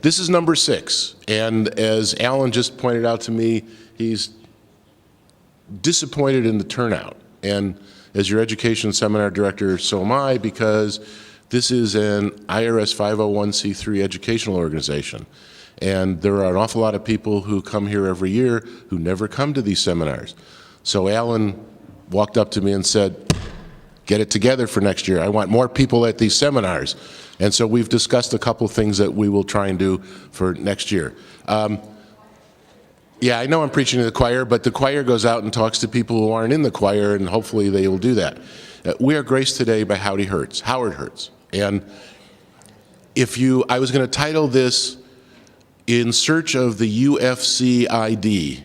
This is number 6, and as Alan just pointed out to me, he's disappointed in the turnout. And as your education seminar director, so am I, because this is an IRS 501c3 educational organization. And there are an awful lot of people who come here every year who never come to these seminars. So Alan walked up to me and said, get it together for next year. I want more people at these seminars. And so we've discussed a couple things that we will try and do for next year. Yeah, I know I'm preaching to the choir, but the choir goes out and talks to people who aren't in the choir, and hopefully they will do that. We are graced today by Howdy Herz, Howard Herz. And I was going to title this In Search of the UFC ID,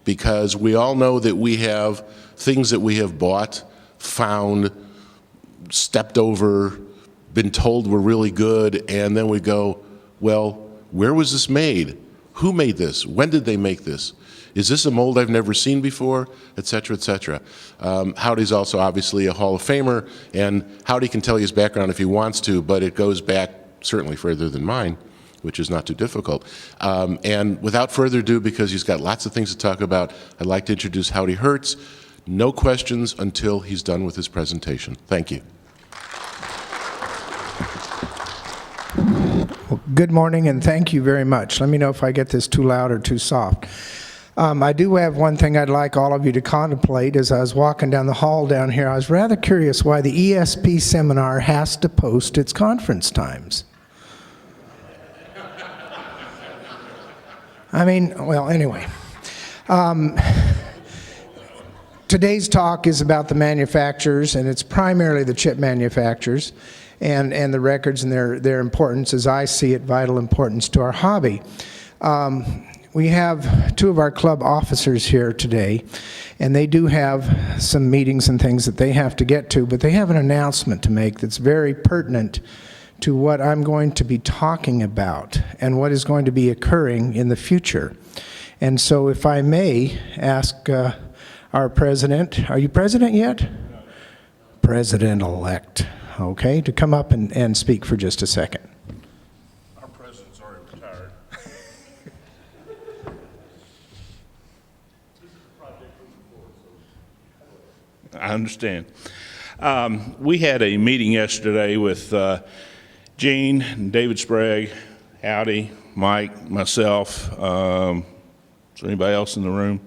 because we all know that we have things that we have bought, found, stepped over, been told were really good, and then we go, well, where was this made? Who made this? When did they make this? Is this a mold I've never seen before? Et cetera, et cetera. Howdy's also obviously a Hall of Famer, and Howdy can tell you his background if he wants to, but it goes back certainly further than mine, which is not too difficult. And without further ado, because he's got lots of things to talk about, I'd like to introduce Howdy Herz. No questions until he's done with his presentation. Thank you. Well, good morning, and thank you very much. Let me know if I get this too loud or too soft. I do have one thing I'd like all of you to contemplate. As I was walking down the hall down here, I was rather curious why the ESP seminar has to post its conference times. I mean, well, anyway. Today's talk is about the manufacturers, and it's primarily the chip manufacturers and the records and their importance, as I see it, vital importance to our hobby. We have 2 of our club officers here today, and they do have some meetings and things that they have to get to, but they have an announcement to make that's very pertinent to what I'm going to be talking about and what is going to be occurring in the future. And so if I may ask our president, are you president yet? No. President-elect, okay, to come up and speak for just a second. Our president's already retired. I understand. We had a meeting yesterday with Gene and David Sprague, Howdy, Mike, myself. Is there anybody else in the room?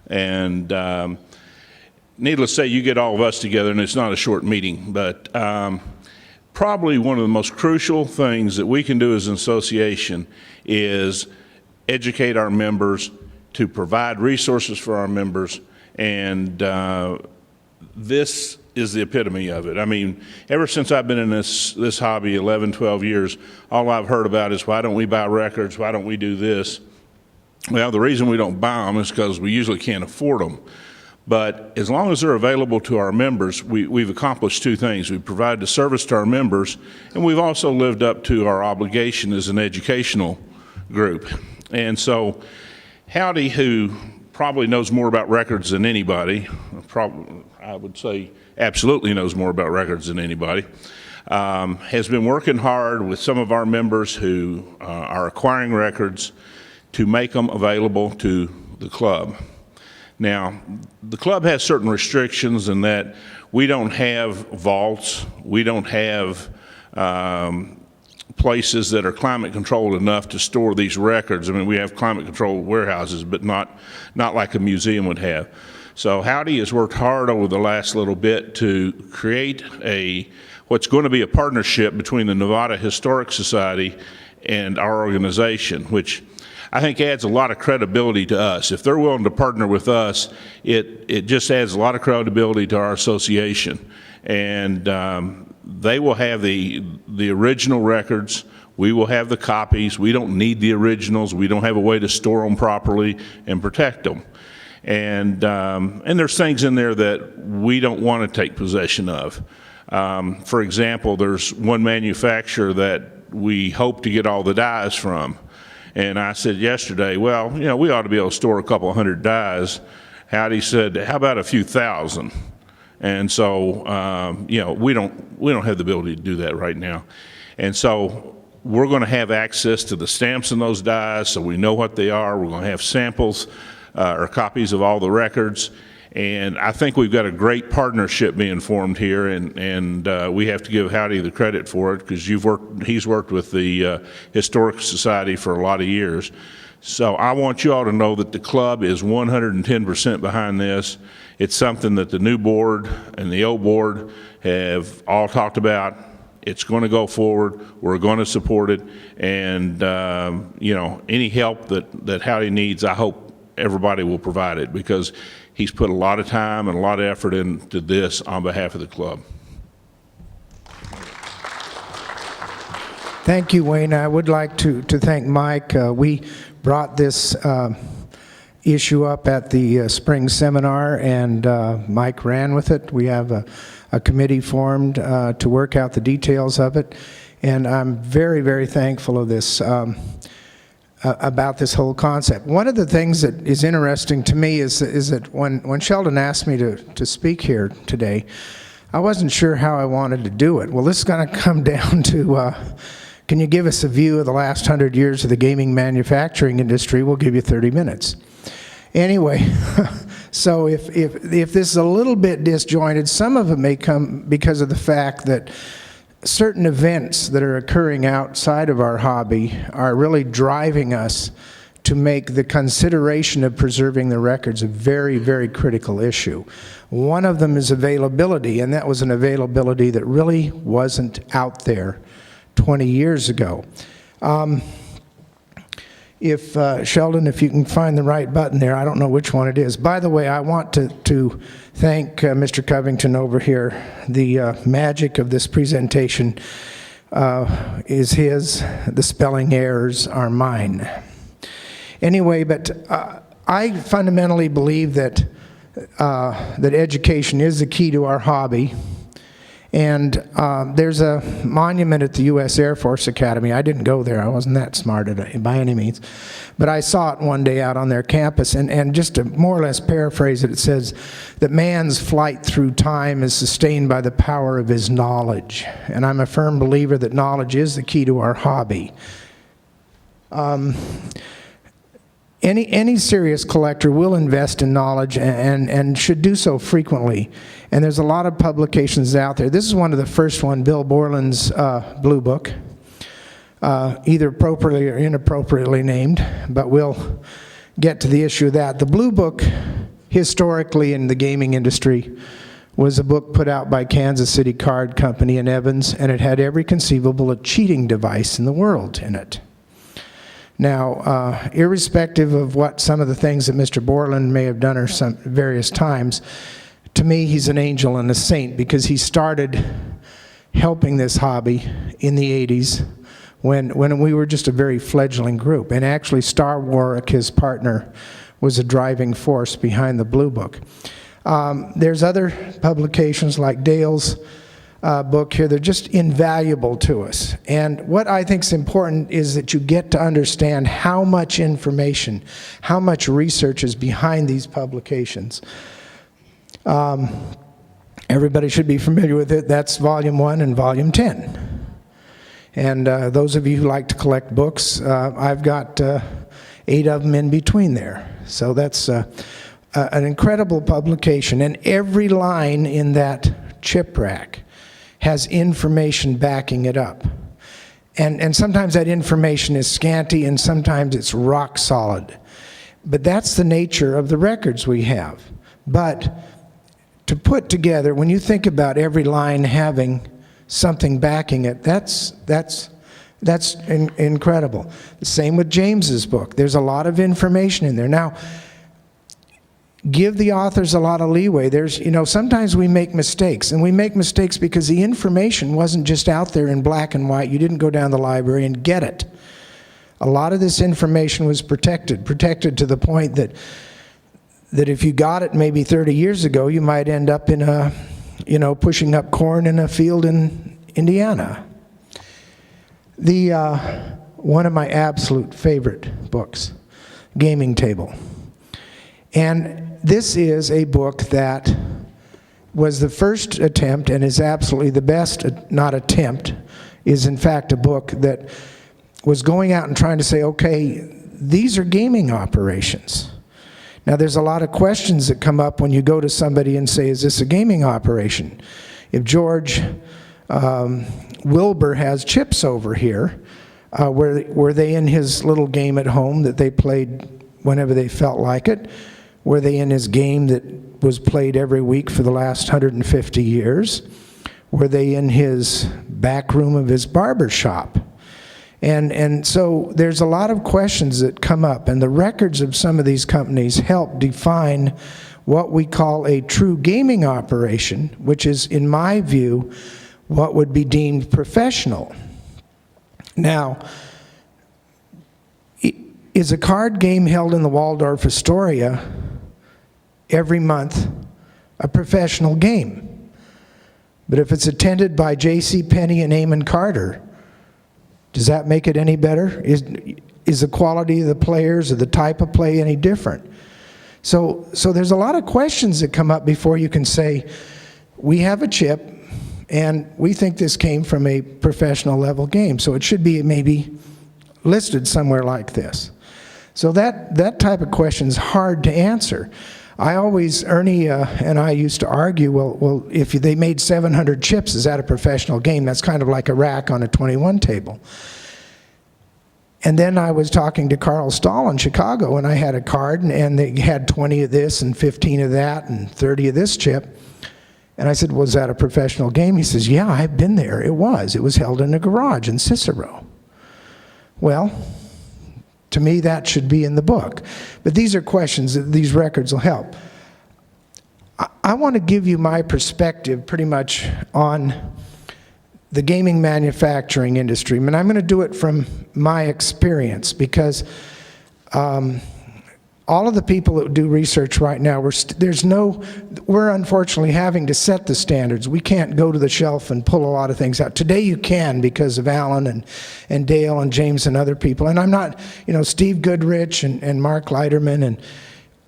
And needless to say, you get all of us together, and it's not a short meeting, but probably one of the most crucial things that we can do as an association is educate our members, to provide resources for our members, and this is the epitome of it. I mean, ever since I've been in this hobby 11, 12 years, all I've heard about is, why don't we buy records? Why don't we do this? Well, the reason we don't buy them is because we usually can't afford them. But as long as they're available to our members, we've accomplished 2 things. We've provided a service to our members, and we've also lived up to our obligation as an educational group. And so Howdy, who probably knows more about records than anybody, I would say absolutely knows more about records than anybody, has been working hard with some of our members who are acquiring records to make them available to the club. Now, the club has certain restrictions in that we don't have vaults, we don't have places that are climate controlled enough to store these records. I mean, we have climate controlled warehouses, but not like a museum would have. So Howdy has worked hard over the last little bit to create what's going to be a partnership between the Nevada Historic Society and our organization, which I think adds a lot of credibility to us. If they're willing to partner with us, it just adds a lot of credibility to our association. And they will have the original records. We will have the copies. We don't need the originals. We don't have a way to store them properly and protect them. And there's things in there that we don't want to take possession of. For example, there's one manufacturer that we hope to get all the dies from. And I said yesterday, well, we ought to be able to store a couple hundred dies. Howdy said, how about a few thousand? And so, we don't have the ability to do that right now. And so we're going to have access to the stamps in those dies, so we know what they are. We're going to have samples or copies of all the records. And I think we've got a great partnership being formed here, and we have to give Howdy the credit for it, because he's worked with the Historic Society for a lot of years. So I want you all to know that the club is 110% behind this. It's something that the new board and the old board have all talked about. It's going to go forward. We're going to support it, and you know, any help that Howdy needs, I hope everybody will provide it, because he's put a lot of time and a lot of effort into this on behalf of the club. Thank you, Wayne. I would like to thank Mike. We brought this issue up at the spring seminar, and Mike ran with it. We have a committee formed to work out the details of it, and I'm very, very thankful of this. About this whole concept. One of the things that is interesting to me is that when Sheldon asked me to speak here today, I wasn't sure how I wanted to do it. Well, this is going to come down to, can you give us a view of the last 100 years of the gaming manufacturing industry? We'll give you 30 minutes. Anyway, so if this is a little bit disjointed, some of it may come because of the fact that certain events that are occurring outside of our hobby are really driving us to make the consideration of preserving the records a very, very critical issue. One of them is availability, and that was an availability that really wasn't out there 20 years ago. Sheldon, if you can find the right button there, I don't know which one it is. By the way, I want to thank Mr. Covington over here. The magic of this presentation is his. The spelling errors are mine. Anyway, but I fundamentally believe that education is the key to our hobby. And there's a monument at the U.S. Air Force Academy. I didn't go there. I wasn't that smart by any means. But I saw it one day out on their campus. And just to more or less paraphrase it, it says that man's flight through time is sustained by the power of his knowledge. And I'm a firm believer that knowledge is the key to our hobby. Any serious collector will invest in knowledge and should do so frequently. And there's a lot of publications out there. This is one of the first one, Bill Borland's Blue Book, either appropriately or inappropriately named, but we'll get to the issue of that. The Blue Book, historically in the gaming industry, was a book put out by Kansas City Card Company in Evans, and it had every conceivable cheating device in the world in it. Now, irrespective of what some of the things that Mr. Borland may have done or some various times, to me he's an angel and a saint, because he started helping this hobby in the 80s when we were just a very fledgling group. And actually Star Warwick, his partner, was a driving force behind the Blue Book. There's other publications like Dale's book here. They're just invaluable to us. And what I think is important is that you get to understand how much information, how much research is behind these publications. Everybody should be familiar with it. That's Volume 1 and Volume 10. And those of you who like to collect books, I've got 8 of them in between there. So that's an incredible publication. And every line in that chip rack has information backing it up. And sometimes that information is scanty and sometimes it's rock solid. But that's the nature of the records we have. But to put together, when you think about every line having something backing it, that's incredible. The same with James's book. There's a lot of information in there. Now, give the authors a lot of leeway. Sometimes we make mistakes, and we make mistakes because the information wasn't just out there in black and white. You didn't go down the library and get it. A lot of this information was protected to the point that if you got it maybe 30 years ago, you might end up in pushing up corn in a field in Indiana. One of my absolute favorite books, Gaming Table. And this is a book that was the first attempt and is absolutely the best, not attempt, is in fact a book that was going out and trying to say, okay, these are gaming operations. Now, there's a lot of questions that come up when you go to somebody and say, is this a gaming operation? If George Wilbur has chips over here, were they in his little game at home that they played whenever they felt like it? Were they in his game that was played every week for the last 150 years? Were they in his back room of his barber shop? And so there's a lot of questions that come up, and the records of some of these companies help define what we call a true gaming operation, which is, in my view, what would be deemed professional. Now, is a card game held in the Waldorf Astoria every month a professional game? But if it's attended by J.C. Penney and Eamon Carter, does that make it any better? Is the quality of the players or the type of play any different? So there's a lot of questions that come up before you can say, we have a chip, and we think this came from a professional level game, so it should be maybe listed somewhere like this. So that type of question is hard to answer. Ernie and I used to argue, well, if they made 700 chips, is that a professional game? That's kind of like a rack on a 21 table. And then I was talking to Carl Stahl in Chicago, and I had a card, and they had 20 of this and 15 of that and 30 of this chip. And I said, was that a professional game? He says, yeah, I've been there. It was. It was held in a garage in Cicero. Well, to me, that should be in the book. But these are questions that these records will help. I want to give you my perspective pretty much on the gaming manufacturing industry. I mean, I'm going to do it from my experience, because all of the people that do research right now, we're unfortunately having to set the standards. We can't go to the shelf and pull a lot of things out. Today you can, because of Alan and Dale and James and other people. And I'm not, Steve Goodrich and Mark Leiterman and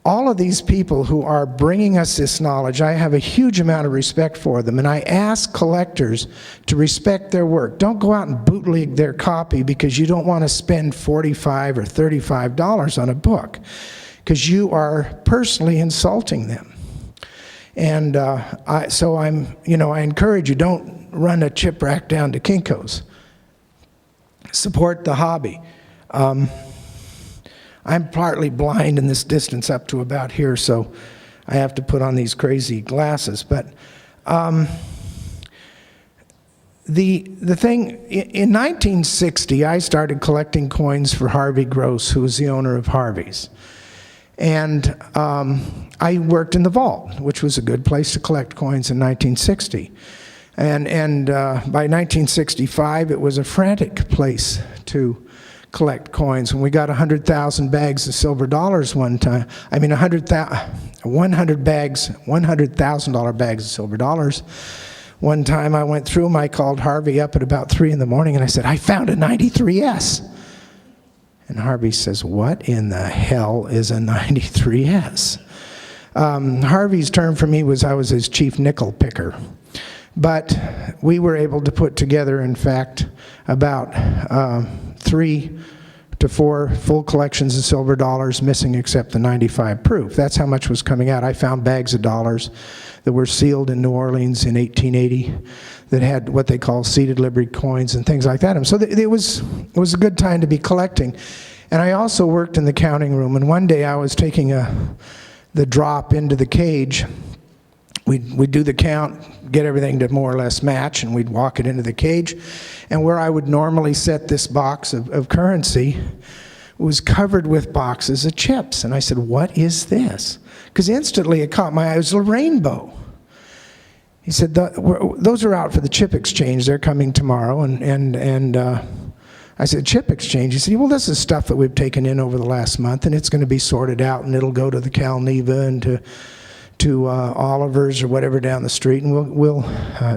all of these people who are bringing us this knowledge. I have a huge amount of respect for them, and I ask collectors to respect their work. Don't go out and bootleg their copy because you don't want to spend $45 or $35 on a book, because you are personally insulting them. And I encourage you, don't run a chip rack down to Kinko's. Support the hobby. I'm partly blind in this distance up to about here, so I have to put on these crazy glasses. But the thing, in 1960, I started collecting coins for Harvey Gross, who was the owner of Harvey's. And I worked in the vault, which was a good place to collect coins in 1960. And by 1965, it was a frantic place to collect coins. When we got 100,000 bags of silver dollars one time, 100,000 bags, $100,000 bags of silver dollars. One time I went through them, I called Harvey up at about 3 in the morning, and I said, I found a 93S. And Harvey says, what in the hell is a 93S? Harvey's term for me was I was his chief nickel picker. But we were able to put together, in fact, about 3 to 4 full collections of silver dollars, missing except the 95 proof. That's how much was coming out. I found bags of dollars that were sealed in New Orleans in 1880 that had what they call seated liberty coins and things like that. And so it was a good time to be collecting. And I also worked in the counting room, and one day I was taking the drop into the cage. We'd do the count, get everything to more or less match, and we'd walk it into the cage. And where I would normally set this box of currency was covered with boxes of chips. And I said, what is this? Because instantly it caught my eye. It was a rainbow. He said, those are out for the chip exchange. They're coming tomorrow. And I said, chip exchange? He said, well, this is stuff that we've taken in over the last month, and it's going to be sorted out, and it'll go to the Cal Neva and to Oliver's or whatever down the street, and we'll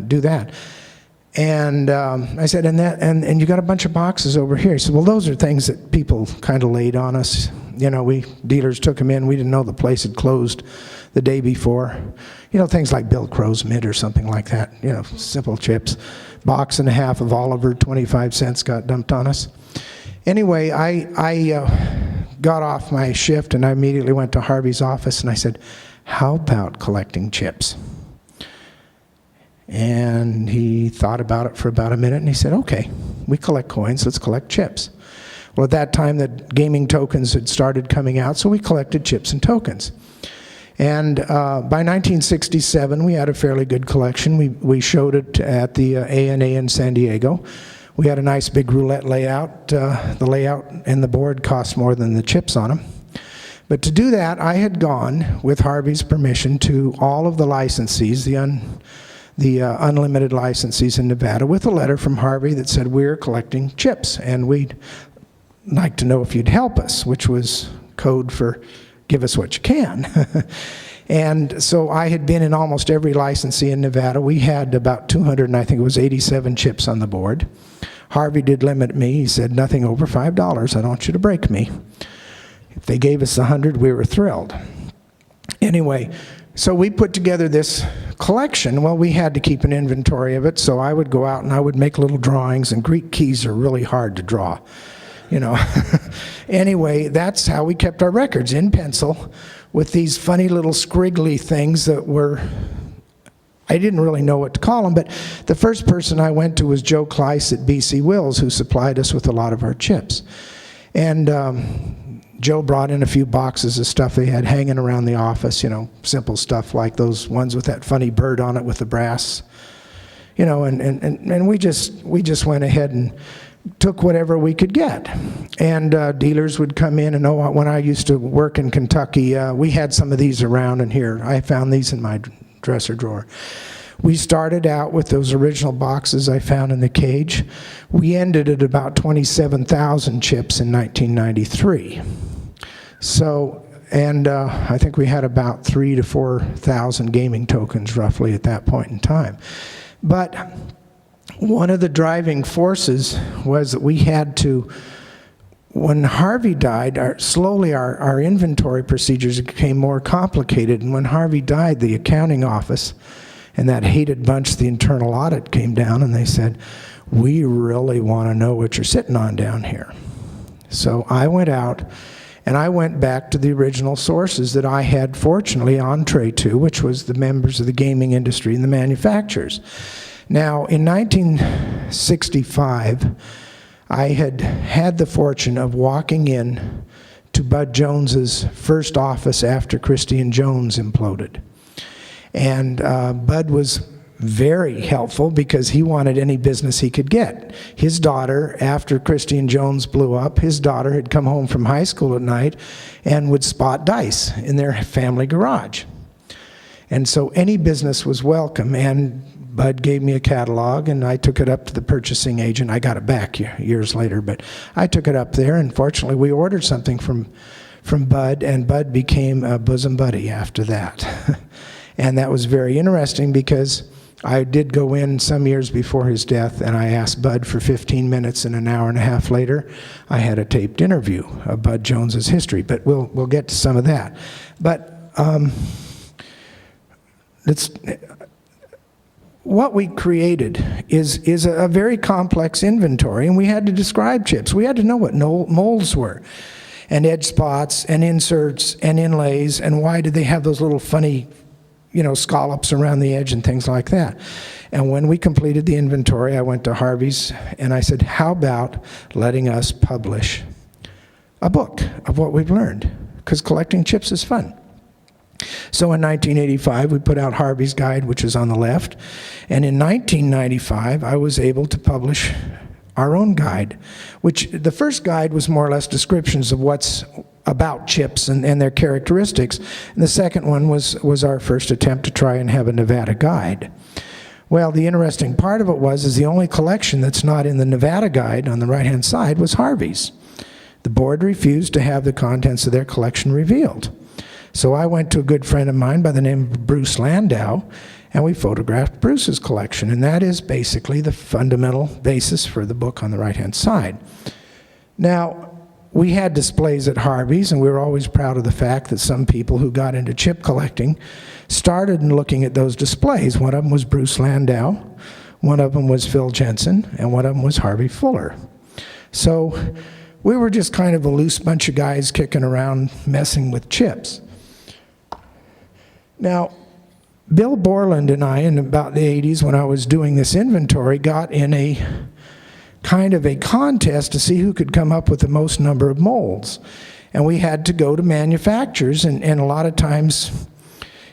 do that. And I said, and you got a bunch of boxes over here. He said, well, those are things that people kind of laid on us. We dealers took them in. We didn't know the place had closed the day before. You know, things like Bill Crow's Mint or something like that, you know, simple chips. Box and a half of Oliver, 25 cents got dumped on us. Anyway, I got off my shift and I immediately went to Harvey's office and I said, how about collecting chips? And he thought about it for about a minute and he said, okay, we collect coins, let's collect chips. Well, at that time, the gaming tokens had started coming out, so we collected chips and tokens. And by 1967, we had a fairly good collection. We showed it at the ANA in San Diego. We had a nice big roulette layout. The layout and the board cost more than the chips on them. But to do that, I had gone, with Harvey's permission, to all of the licensees, the unlimited licensees in Nevada, with a letter from Harvey that said, we're collecting chips, and we'd like to know if you'd help us, which was code for give us what you can. And so I had been in almost every licensee in Nevada. We had about 200, and I think it was 87 chips on the board. Harvey did limit me. He said, nothing over $5. I don't want you to break me. If they gave us 100, we were thrilled. Anyway, so we put together this collection. Well, we had to keep an inventory of it, so I would go out and I would make little drawings, and Greek keys are really hard to draw. You know, anyway, that's how we kept our records, in pencil, with these funny little scriggly things that were, I didn't really know what to call them, but the first person I went to was Joe Kleiss at BC Wills, who supplied us with a lot of our chips. And Joe brought in a few boxes of stuff they had hanging around the office, you know, simple stuff like those ones with that funny bird on it with the brass, you know, and we just went ahead and took whatever we could get. And dealers would come in, and when I used to work in Kentucky, we had some of these around in here. I found these in my dresser drawer. We started out with those original boxes I found in the cage. We ended at about 27,000 chips in 1993. So, and I think we had about 3,000 to 4,000 gaming tokens roughly at that point in time. But one of the driving forces was that we had to, when Harvey died, slowly our inventory procedures became more complicated. And when Harvey died, the accounting office and that hated bunch, the internal audit, came down and they said, we really want to know what you're sitting on down here. So I went out and I went back to the original sources that I had fortunately entree to, which was the members of the gaming industry and the manufacturers. Now, in 1965, I had the fortune of walking in to Bud Jones's first office after Christie & Jones imploded. And Bud was very helpful because he wanted any business he could get. His daughter, after Christie & Jones blew up, his daughter had come home from high school at night and would spot dice in their family garage. And so any business was welcome, and Bud gave me a catalog, and I took it up to the purchasing agent. I got it back years later, but I took it up there, and fortunately we ordered something from Bud, and Bud became a bosom buddy after that. And that was very interesting because I did go in some years before his death, and I asked Bud for 15 minutes, and an hour and a half later, I had a taped interview of Bud Jones's history, but we'll get to some of that. But what we created is a very complex inventory, and we had to describe chips. We had to know what molds were, and edge spots, and inserts, and inlays, and why did they have those little funny, you know, scallops around the edge and things like that. And when we completed the inventory, I went to Harvey's, and I said, how about letting us publish a book of what we've learned? Because collecting chips is fun. So in 1985, we put out Harvey's Guide, which is on the left. And in 1995, I was able to publish our own guide, which the first guide was more or less descriptions of what's about chips and their characteristics. And the second one was our first attempt to try and have a Nevada guide. Well, the interesting part of it is the only collection that's not in the Nevada guide on the right-hand side was Harvey's. The board refused to have the contents of their collection revealed. So I went to a good friend of mine by the name of Bruce Landau, and we photographed Bruce's collection, and that is basically the fundamental basis for the book on the right-hand side. Now, we had displays at Harvey's, and we were always proud of the fact that some people who got into chip collecting started in looking at those displays. One of them was Bruce Landau, one of them was Phil Jensen, and one of them was Harvey Fuller. So we were just kind of a loose bunch of guys kicking around messing with chips. Now, Bill Borland and I, in about the 80s, when I was doing this inventory, got in a kind of a contest to see who could come up with the most number of molds. And we had to go to manufacturers, and a lot of times,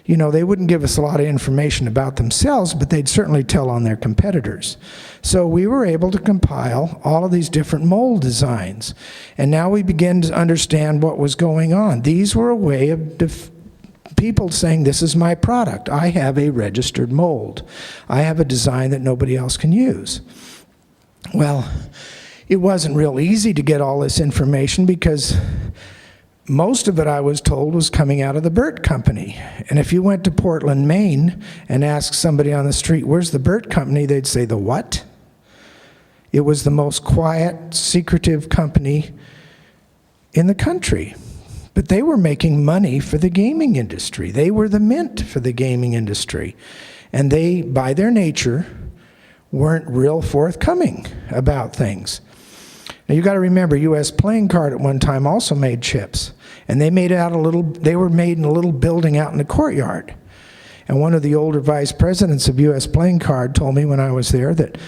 you know, they wouldn't give us a lot of information about themselves, but they'd certainly tell on their competitors. So we were able to compile all of these different mold designs. And now we begin to understand what was going on. These were a way of people saying, this is my product. I have a registered mold. I have a design that nobody else can use. Well, it wasn't real easy to get all this information because most of it, I was told, was coming out of the Burt Company. And if you went to Portland, Maine, and asked somebody on the street, where's the Burt Company, they'd say, the what? It was the most quiet, secretive company in the country. But they were making money for the gaming industry. They were the mint for the gaming industry. And they, by their nature, weren't real forthcoming about things. Now you got to remember, U.S. Playing Card at one time also made chips, and they were made in a little building out in the courtyard. And one of the older vice presidents of U.S. Playing Card told me when I was there that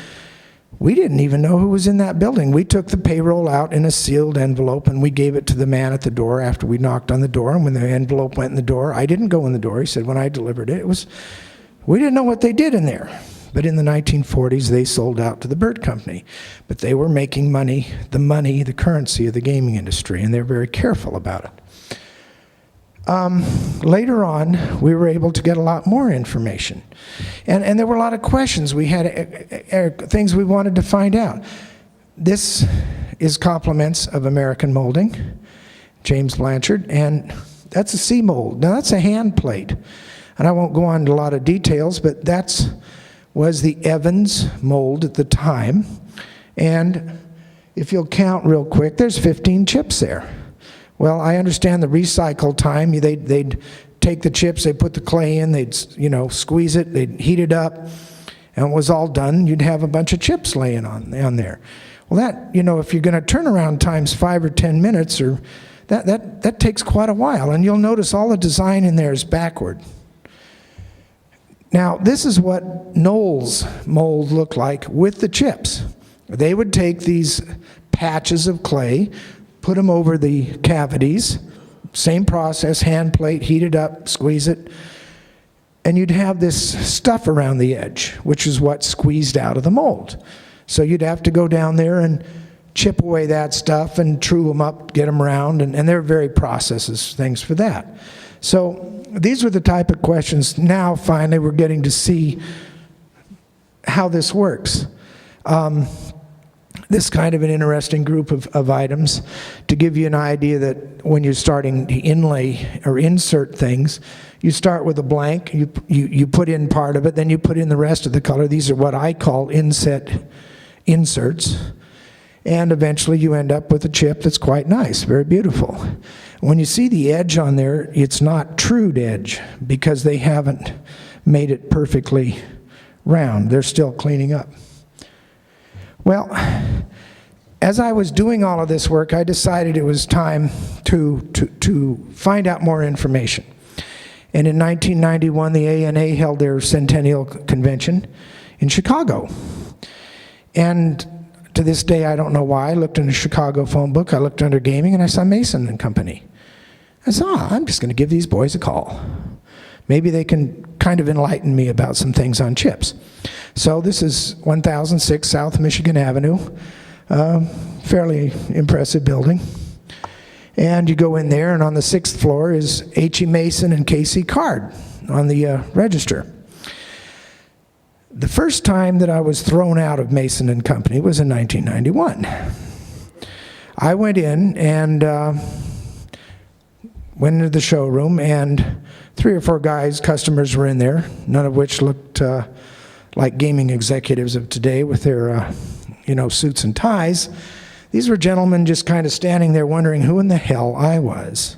we didn't even know who was in that building. We took the payroll out in a sealed envelope and we gave it to the man at the door after we knocked on the door. And when the envelope went in the door, I didn't go in the door. He said when I delivered it, we didn't know what they did in there. But in the 1940s, they sold out to the Burt Company. But they were making money, the currency of the gaming industry, and they were very careful about it. Later on, we were able to get a lot more information. And there were a lot of questions. We had things we wanted to find out. This is compliments of American Molding, James Blanchard, and that's a C mold. Now that's a hand plate. And I won't go on to a lot of details, but was the Evans mold at the time. And if you'll count real quick, there's 15 chips there. Well, I understand the recycle time. They'd take the chips, they'd put the clay in, they'd squeeze it, they'd heat it up, and it was all done. You'd have a bunch of chips laying on there. Well, that, if you're going to turn around times 5 or 10 minutes, or that takes quite a while. And you'll notice all the design in there is backward. Now, this is what Knoll's mold looked like with the chips. They would take these patches of clay, put them over the cavities, same process, hand plate, heat it up, squeeze it, and you'd have this stuff around the edge, which is what squeezed out of the mold. So you'd have to go down there and chip away that stuff and true them up, get them round, and there are very processes, things for that. So these were the type of questions. Now, finally, we're getting to see how this works. This kind of an interesting group of items to give you an idea that when you're starting to inlay or insert things, you start with a blank, you put in part of it, then you put in the rest of the color. These are what I call inset inserts. And eventually you end up with a chip that's quite nice, very beautiful. When you see the edge on there, it's not trued edge because they haven't made it perfectly round. They're still cleaning up. Well, as I was doing all of this work, I decided it was time to find out more information. And in 1991, the ANA held their Centennial Convention in Chicago. And to this day, I don't know why, I looked in the Chicago phone book, I looked under gaming, and I saw Mason and Company. I said, I'm just going to give these boys a call. Maybe they can kind of enlighten me about some things on chips. So this is 1006 South Michigan Avenue, fairly impressive building. And you go in there, and on the 6th floor is H.E. Mason and K.C. Card on the register. The first time that I was thrown out of Mason and Company was in 1991. I went in and went into the showroom, and 3 or 4 customers were in there, none of which looked like gaming executives of today with their, suits and ties. These were gentlemen just kind of standing there wondering who in the hell I was,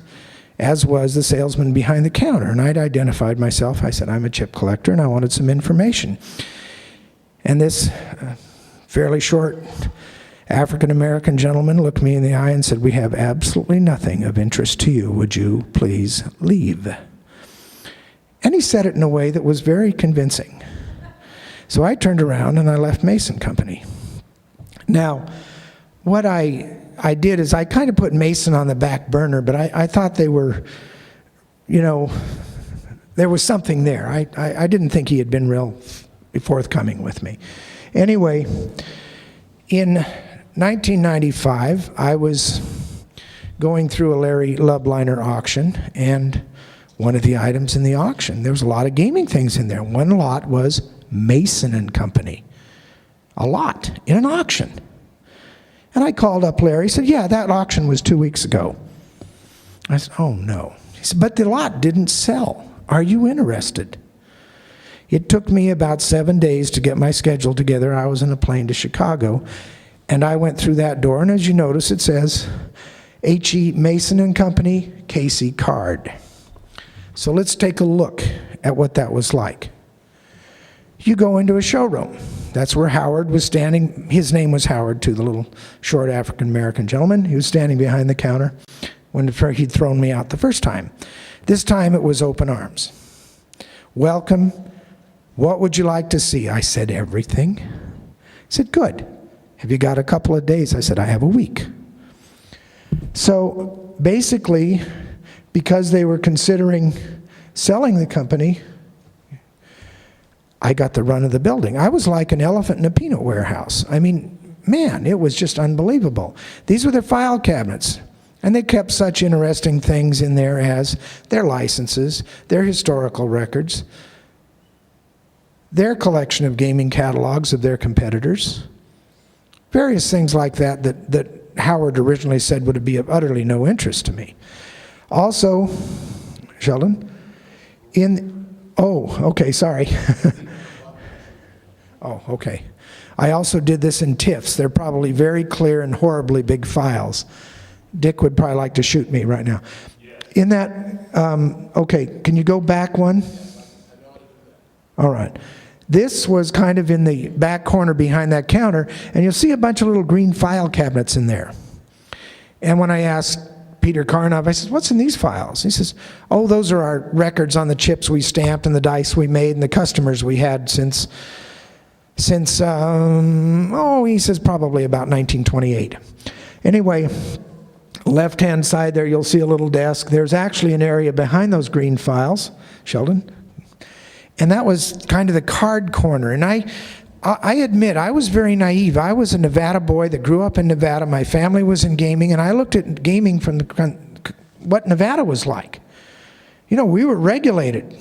as was the salesman behind the counter. And I'd identified myself. I said, I'm a chip collector, and I wanted some information. And this fairly short African-American gentleman looked me in the eye and said, we have absolutely nothing of interest to you. Would you please leave? And he said it in a way that was very convincing. So I turned around and I left Mason Company. Now, what I did is I kind of put Mason on the back burner, but I thought they were, you know, there was something there. I didn't think he had been real forthcoming with me. Anyway, in 1995, I was going through a Larry Lubliner auction, and one of the items in the auction, there was a lot of gaming things in there. One lot was Mason and Company. A lot in an auction. And I called up Larry. He said, yeah, that auction was 2 weeks ago. I said, oh no. He said, but the lot didn't sell. Are you interested? It took me about 7 days to get my schedule together. I was in a plane to Chicago, and I went through that door, and as you notice, it says H.E. Mason and Company, Casey Card. So let's take a look at what that was like. You go into a showroom. That's where Howard was standing. His name was Howard, too, the little short African-American gentleman. He was standing behind the counter when he'd thrown me out the first time. This time it was open arms. Welcome. What would you like to see? I said, everything. He said, good. Have you got a couple of days? I said, I have a week. So basically, because they were considering selling the company, I got the run of the building. I was like an elephant in a peanut warehouse. I mean, man, it was just unbelievable. These were their file cabinets, and they kept such interesting things in there as their licenses, their historical records, their collection of gaming catalogs of their competitors, various things like that Howard originally said would be of utterly no interest to me. Also, Sheldon, okay, sorry. Oh, okay. I also did this in TIFFs. They're probably very clear and horribly big files. Dick would probably like to shoot me right now. In that, okay, can you go back one? All right. This was kind of in the back corner behind that counter, and you'll see a bunch of little green file cabinets in there. And when I asked Peter Karnov, I said, what's in these files? He says, oh, those are our records on the chips we stamped and the dice we made and the customers we had since he says probably about 1928. Anyway, left-hand side there, you'll see a little desk. There's actually an area behind those green files, Sheldon, and that was kind of the card corner. And I admit, I was very naive. I was a Nevada boy that grew up in Nevada. My family was in gaming, and I looked at gaming from what Nevada was like. You know, we were regulated.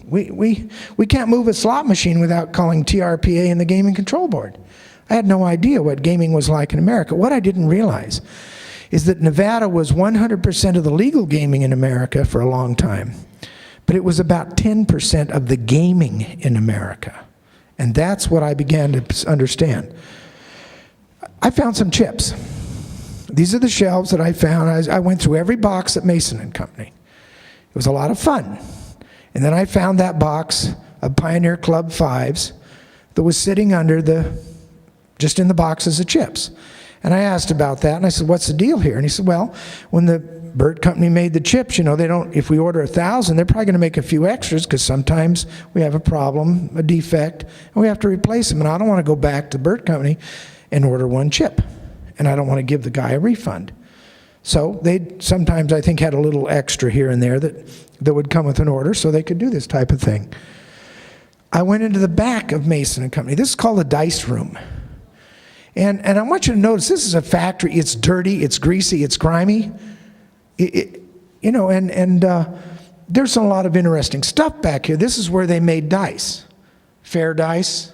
We can't move a slot machine without calling TRPA and the Gaming Control Board. I had no idea what gaming was like in America. What I didn't realize is that Nevada was 100% of the legal gaming in America for a long time, but it was about 10% of the gaming in America. And that's what I began to understand. I found some chips. These are the shelves that I found. I went through every box at Mason and Company. It was a lot of fun. And then I found that box of Pioneer Club 5s that was sitting under just in the boxes of chips. And I asked about that, and I said, what's the deal here? And he said, well, when the Burt Company made the chips, you know, if we order 1,000, they're probably going to make a few extras because sometimes we have a problem, a defect, and we have to replace them. And I don't want to go back to the Burt Company and order one chip. And I don't want to give the guy a refund. So they sometimes, I think, had a little extra here and there that would come with an order so they could do this type of thing. I went into the back of Mason and Company. This is called the dice room. And I want you to notice, this is a factory. It's dirty, it's greasy, it's grimy. You know, and there's a lot of interesting stuff back here. This is where they made dice, fair dice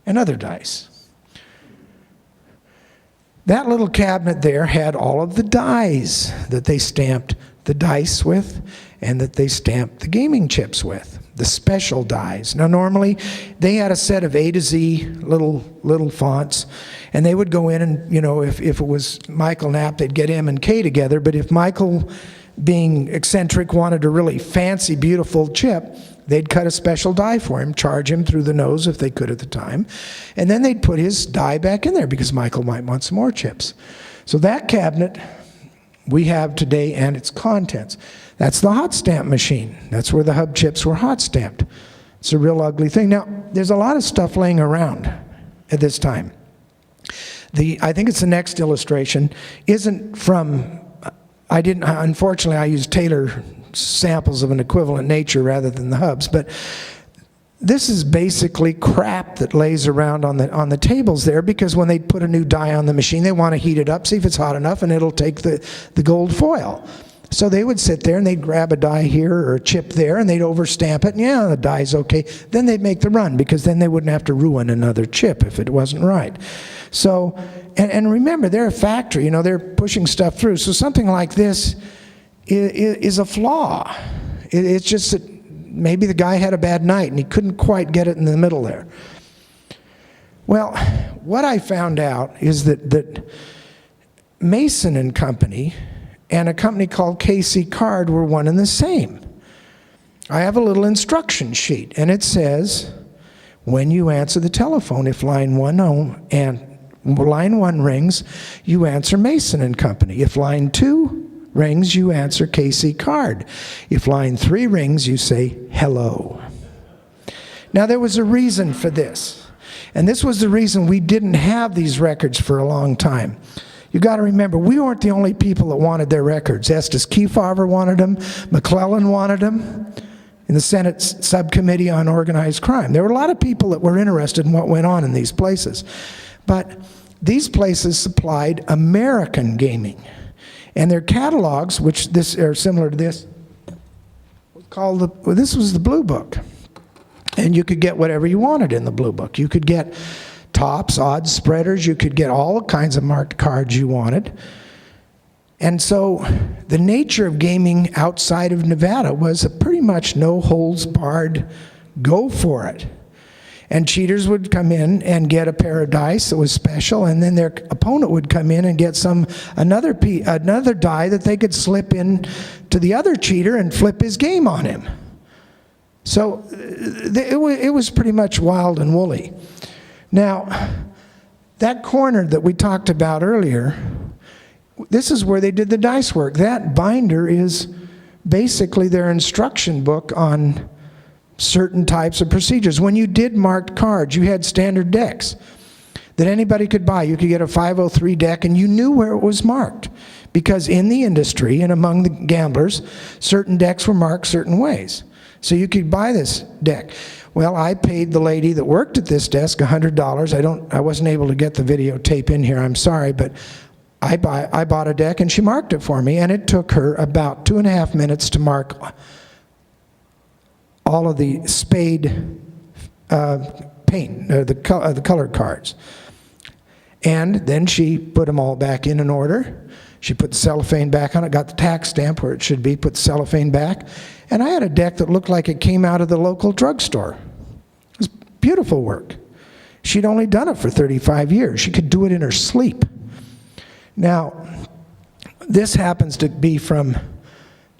and other dice. That little cabinet there had all of the dies that they stamped the dice with and that they stamped the gaming chips with. the special dies. Now normally they had a set of A to Z little fonts, and they would go in and, if it was Michael Knapp, they'd get M and K together, but if Michael, being eccentric, wanted a really fancy, beautiful chip, they'd cut a special die for him, charge him through the nose if they could at the time, and then they'd put his die back in there because Michael might want some more chips. So that cabinet we have today and its contents. That's the hot stamp machine. That's where the hub chips were hot stamped. It's a real ugly thing. Now, there's a lot of stuff laying around at this time. I think it's the next illustration, isn't from, unfortunately I used Taylor samples of an equivalent nature rather than the hubs, but this is basically crap that lays around on the tables there, because when they put a new die on the machine, they want to heat it up, see if it's hot enough, and it'll take the gold foil. So they would sit there and they'd grab a die here or a chip there and they'd overstamp it, and yeah, the die's okay. Then they'd make the run, because then they wouldn't have to ruin another chip if it wasn't right. So, and remember, they're a factory, they're pushing stuff through. So something like this is a flaw. It's just that maybe the guy had a bad night and he couldn't quite get it in the middle there. Well, what I found out is that Mason and Company and a company called KC Card were one and the same. I have a little instruction sheet, and it says, when you answer the telephone, if line 1 rings, you answer Mason and Company. If line 2 rings, you answer KC Card. If line 3 rings, you say hello. Now, there was a reason for this, and this was the reason we didn't have these records for a long time. You got to remember, we weren't the only people that wanted their records. Estes Kefauver wanted them, McClellan wanted them, in the Senate Subcommittee on Organized Crime. There were a lot of people that were interested in what went on in these places. But these places supplied American gaming. And their catalogs, which are similar to this, this was the Blue Book. And you could get whatever you wanted in the Blue Book. You could get tops, odds spreaders, you could get all kinds of marked cards you wanted. And so the nature of gaming outside of Nevada was a pretty much no holds barred, go for it. And cheaters would come in and get a pair of dice that was special, and then their opponent would come in and get another die that they could slip in to the other cheater and flip his game on him. So it was pretty much wild and woolly. Now, that corner that we talked about earlier, this is where they did the dice work. That binder is basically their instruction book on certain types of procedures. When you did marked cards, you had standard decks that anybody could buy. You could get a 503 deck, and you knew where it was marked, because in the industry and among the gamblers, certain decks were marked certain ways. So you could buy this deck. Well, I paid the lady that worked at this desk $100. I wasn't able to get the videotape in here, I'm sorry, but I bought a deck and she marked it for me, and it took her about 2.5 minutes to mark all of the spade paint, the colored cards. And then she put them all back in order. She put the cellophane back on it, got the tax stamp where it should be, put the cellophane back, and I had a deck that looked like it came out of the local drugstore. It was beautiful work. She'd only done it for 35 years. She could do it in her sleep. Now, this happens to be from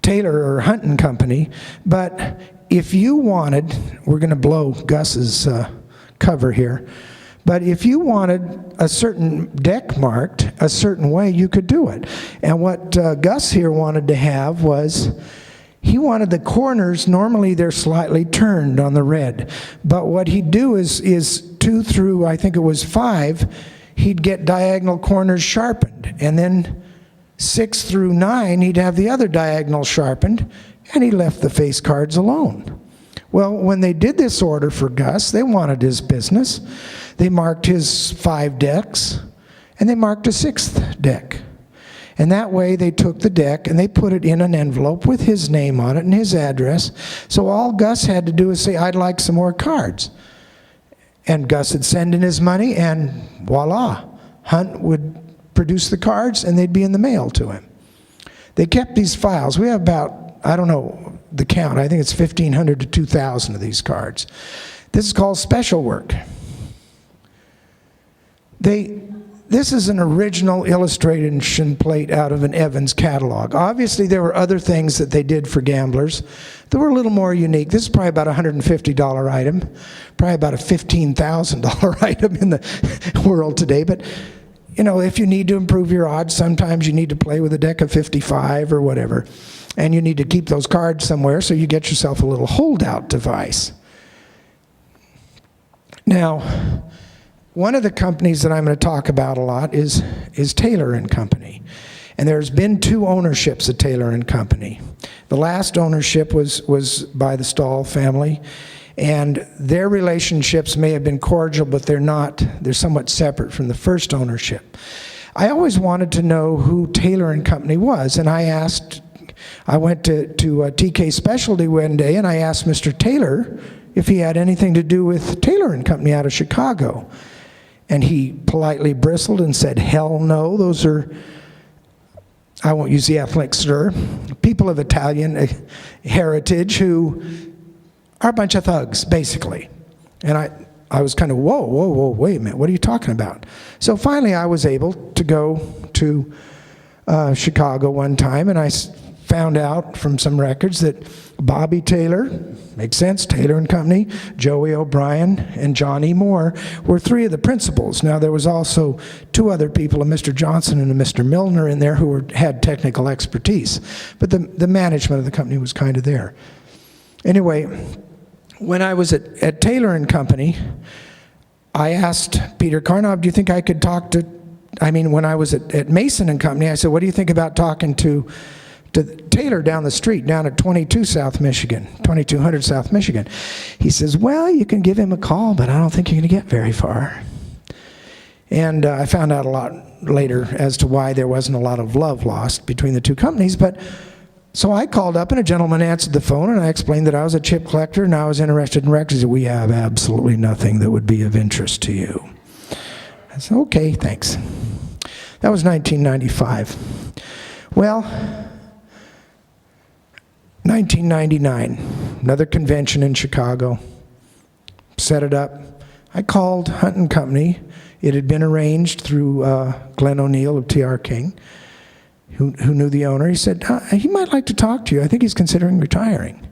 Taylor or Hunt & Company, but if you wanted, we're going to blow Gus's cover here, but if you wanted a certain deck marked a certain way, you could do it. And what Gus here wanted to have was, he wanted the corners, normally they're slightly turned on the red, but what he'd do is 2 through, I think it was 5, he'd get diagonal corners sharpened, and then 6 through 9, he'd have the other diagonal sharpened, and he left the face cards alone. Well, when they did this order for Gus, they wanted his business. They marked his 5 decks, and they marked a 6th deck. And that way they took the deck and they put it in an envelope with his name on it and his address. So all Gus had to do is say, I'd like some more cards. And Gus would send in his money, and voila, Hunt would produce the cards and they'd be in the mail to him. They kept these files. We have about I don't know the count, I think it's 1,500 to 2,000 of these cards. This is called special work. This is an original illustration plate out of an Evans catalog. Obviously, there were other things that they did for gamblers that were a little more unique. This is probably about a $150 item, probably about a $15,000 item in the world today. But, you know, if you need to improve your odds, sometimes you need to play with a deck of 55 or whatever. And you need to keep those cards somewhere, so you get yourself a little holdout device. Now, one of the companies that I'm going to talk about a lot is Taylor & Company. And there's been 2 ownerships of Taylor & Company. The last ownership was by the Stahl family, and their relationships may have been cordial, but they're somewhat separate from the first ownership. I always wanted to know who Taylor & Company was, and I went to TK Specialty one day, and I asked Mr. Taylor if he had anything to do with Taylor & Company out of Chicago. And he politely bristled and said, hell no, those are, I won't use the ethnic slur, people of Italian heritage who are a bunch of thugs, basically. And I was kind of, whoa, wait a minute, what are you talking about? So finally I was able to go to Chicago one time, and I found out from some records that Bobby Taylor, makes sense, Taylor & Company, Joey O'Brien, and John E. Moore were 3 of the principals. Now, there was also 2 other people, a Mr. Johnson and a Mr. Milner in there, who had technical expertise. But the management of the company was kind of there. Anyway, when I was at Taylor & Company, I asked Peter Karnov, do you think I could talk to, when I was at Mason & Company, I said, what do you think about talking to Taylor down the street, down at 2200 South Michigan. He says, well, you can give him a call, but I don't think you're going to get very far. And I found out a lot later as to why there wasn't a lot of love lost between the 2 companies. But so I called up, and a gentleman answered the phone, and I explained that I was a chip collector and I was interested in records. He said, we have absolutely nothing that would be of interest to you. I said, okay, thanks. That was 1995. Well, 1999, another convention in Chicago, set it up. I called Hunt & Company. It had been arranged through Glenn O'Neill of T.R. King, who knew the owner. He said, he might like to talk to you. I think he's considering retiring.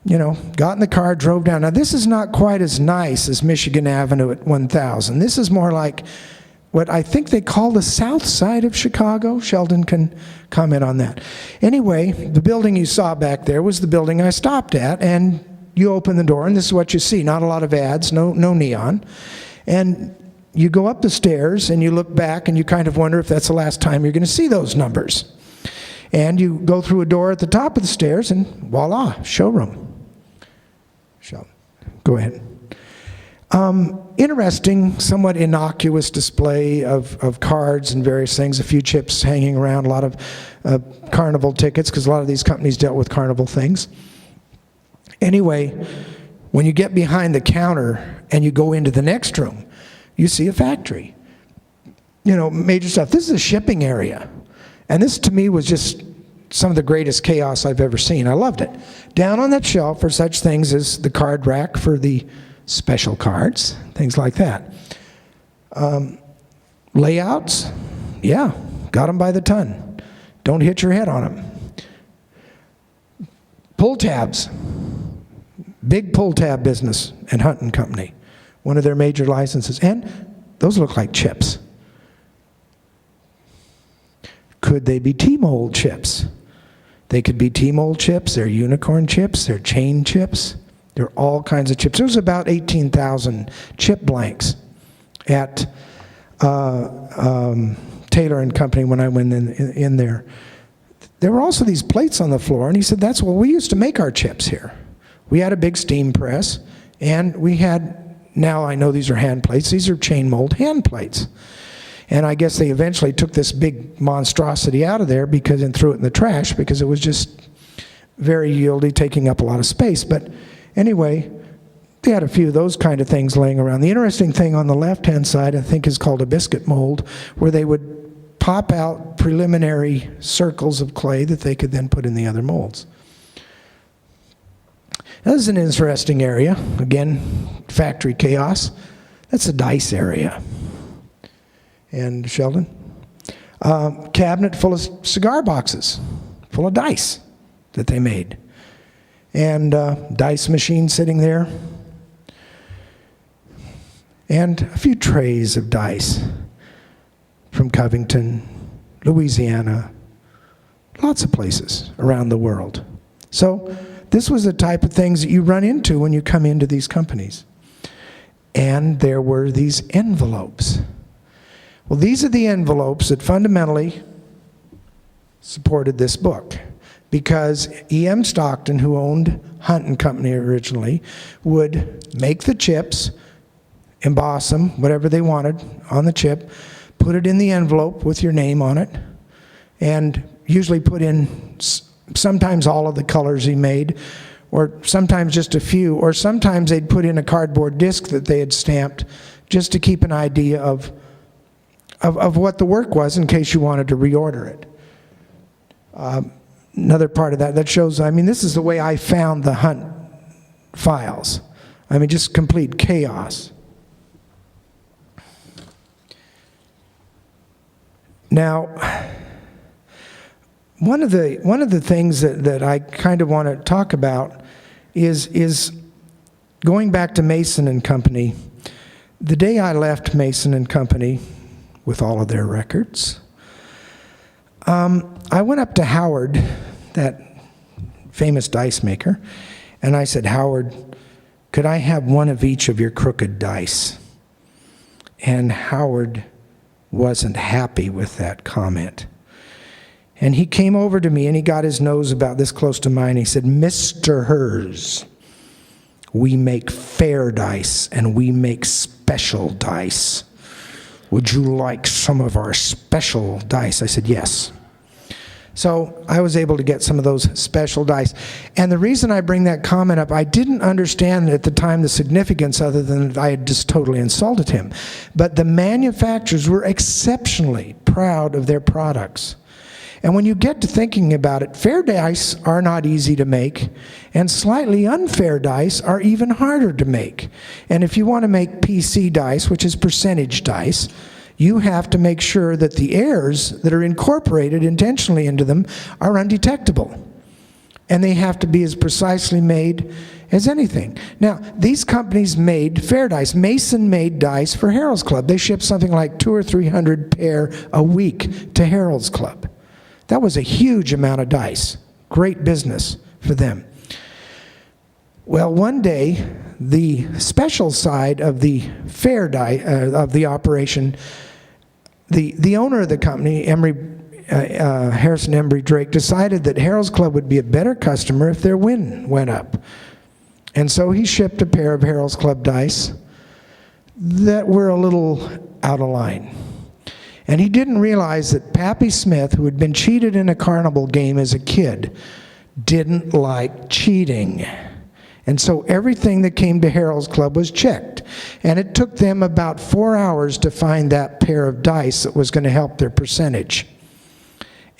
You know, got in the car, drove down. Now, this is not quite as nice as Michigan Avenue at 1000. This is more like what I think they call the south side of Chicago. Sheldon can comment on that. Anyway, the building you saw back there was the building I stopped at, and you open the door, and this is what you see. Not a lot of ads, no neon. And you go up the stairs, and you look back, and you kind of wonder if that's the last time you're going to see those numbers. And you go through a door at the top of the stairs, and voila, showroom. Go ahead. Interesting, somewhat innocuous display of cards and various things, a few chips hanging around, a lot of carnival tickets, because a lot of these companies dealt with carnival things. Anyway, when you get behind the counter and you go into the next room, you see a factory. You know, major stuff. This is a shipping area. And this, to me, was just some of the greatest chaos I've ever seen. I loved it. Down on that shelf are such things as the card rack for the special cards, things like that. Layouts, yeah, got them by the ton. Don't hit your head on them. Pull tabs, big pull tab business at Hunt & Company, one of their major licenses, and those look like chips. Could they be T-mold chips? They could be T-mold chips, they're unicorn chips, they're chain chips. There are all kinds of chips. There was about 18,000 chip blanks at Taylor & Company when I went in there. There were also these plates on the floor, and he said, that's what we used to make our chips here. We had a big steam press, and we had, now I know these are hand plates, these are chain mold hand plates. And I guess they eventually took this big monstrosity out of there and threw it in the trash because it was just very yieldy, taking up a lot of space. But anyway, they had a few of those kind of things laying around. The interesting thing on the left-hand side, I think, is called a biscuit mold, where they would pop out preliminary circles of clay that they could then put in the other molds. This is an interesting area. Again, factory chaos. That's a dice area. And Sheldon? Cabinet full of cigar boxes, full of dice that they made. And dice machine sitting there. And a few trays of dice from Covington, Louisiana, lots of places around the world. So this was the type of things that you run into when you come into these companies. And there were these envelopes. Well, these are the envelopes that fundamentally supported this book, because E.M. Stockton, who owned Hunt and Company originally, would make the chips, emboss them, whatever they wanted on the chip, put it in the envelope with your name on it, and usually put in sometimes all of the colors he made, or sometimes just a few, or sometimes they'd put in a cardboard disc that they had stamped just to keep an idea of what the work was in case you wanted to reorder it. Another part of that shows, I mean, this is the way I found the Hunt files. I mean, just complete chaos. Now, one of the things that I kind of want to talk about is going back to Mason and Company. The day I left Mason and Company with all of their records, I went up to Howard, that famous dice maker, and I said, "Howard, could I have one of each of your crooked dice?" And Howard wasn't happy with that comment. And he came over to me and he got his nose about this close to mine. He said, "Mr. Herz, we make fair dice and we make special dice. Would you like some of our special dice?" I said, "Yes." So I was able to get some of those special dice. And the reason I bring that comment up, I didn't understand at the time the significance other than that I had just totally insulted him. But the manufacturers were exceptionally proud of their products. And when you get to thinking about it, fair dice are not easy to make, and slightly unfair dice are even harder to make. And if you want to make PC dice, which is percentage dice, you have to make sure that the errors that are incorporated intentionally into them are undetectable. And they have to be as precisely made as anything. Now, these companies made fair dice. Mason made dice for Harold's Club. They shipped something like 200 or 300 pair a week to Harold's Club. That was a huge amount of dice. Great business for them. Well, one day, the special side of the fair of the operation, the owner of the company, Harrison Embry Drake, decided that Harold's Club would be a better customer if their win went up. And so he shipped a pair of Harold's Club dice that were a little out of line. And he didn't realize that Pappy Smith, who had been cheated in a carnival game as a kid, didn't like cheating. And so everything that came to Harold's Club was checked. And it took them about 4 hours to find that pair of dice that was going to help their percentage.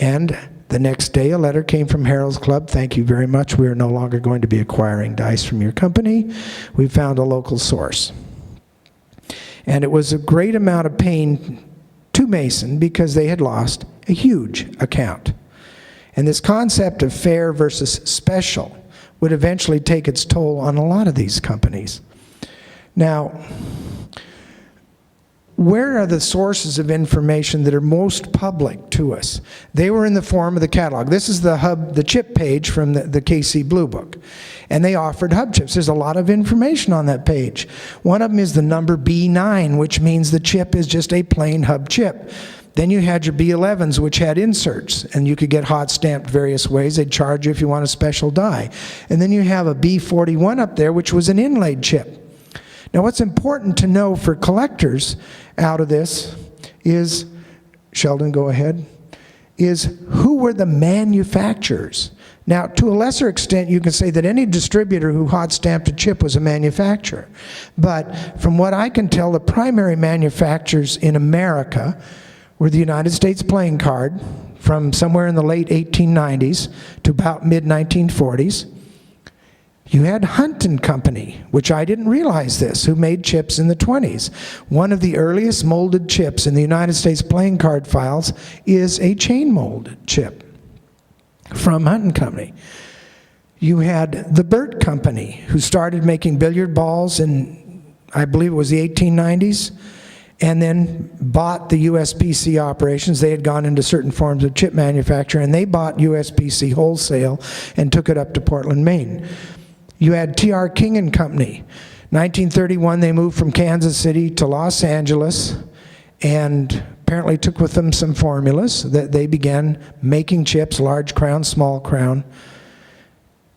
And the next day a letter came from Harold's Club. "Thank you very much. We are no longer going to be acquiring dice from your company. We found a local source." And it was a great amount of pain to Mason because they had lost a huge account. And this concept of fair versus special would eventually take its toll on a lot of these companies. Now, where are the sources of information that are most public to us? They were in the form of the catalog. This is the chip page from the KC Blue Book. And they offered hub chips. There's a lot of information on that page. One of them is the number B9, which means the chip is just a plain hub chip. Then you had your B11s, which had inserts, and you could get hot stamped various ways. They'd charge you if you want a special die. And then you have a B41 up there, which was an inlaid chip. Now, what's important to know for collectors out of this is, Sheldon, go ahead, is who were the manufacturers? Now, to a lesser extent, you can say that any distributor who hot stamped a chip was a manufacturer. But from what I can tell, the primary manufacturers in America were the United States Playing Card from somewhere in the late 1890s to about mid-1940s, You had Hunt and Company, which I didn't realize this, who made chips in the 20s. One of the earliest molded chips in the United States playing card files is a chain molded chip from Hunt and Company. You had the Burt Company, who started making billiard balls in, I believe it was the 1890s, and then bought the USPC operations. They had gone into certain forms of chip manufacture, and they bought USPC wholesale and took it up to Portland, Maine. You had T.R. King and Company. 1931, they moved from Kansas City to Los Angeles, and apparently took with them some formulas that they began making chips, large crown, small crown,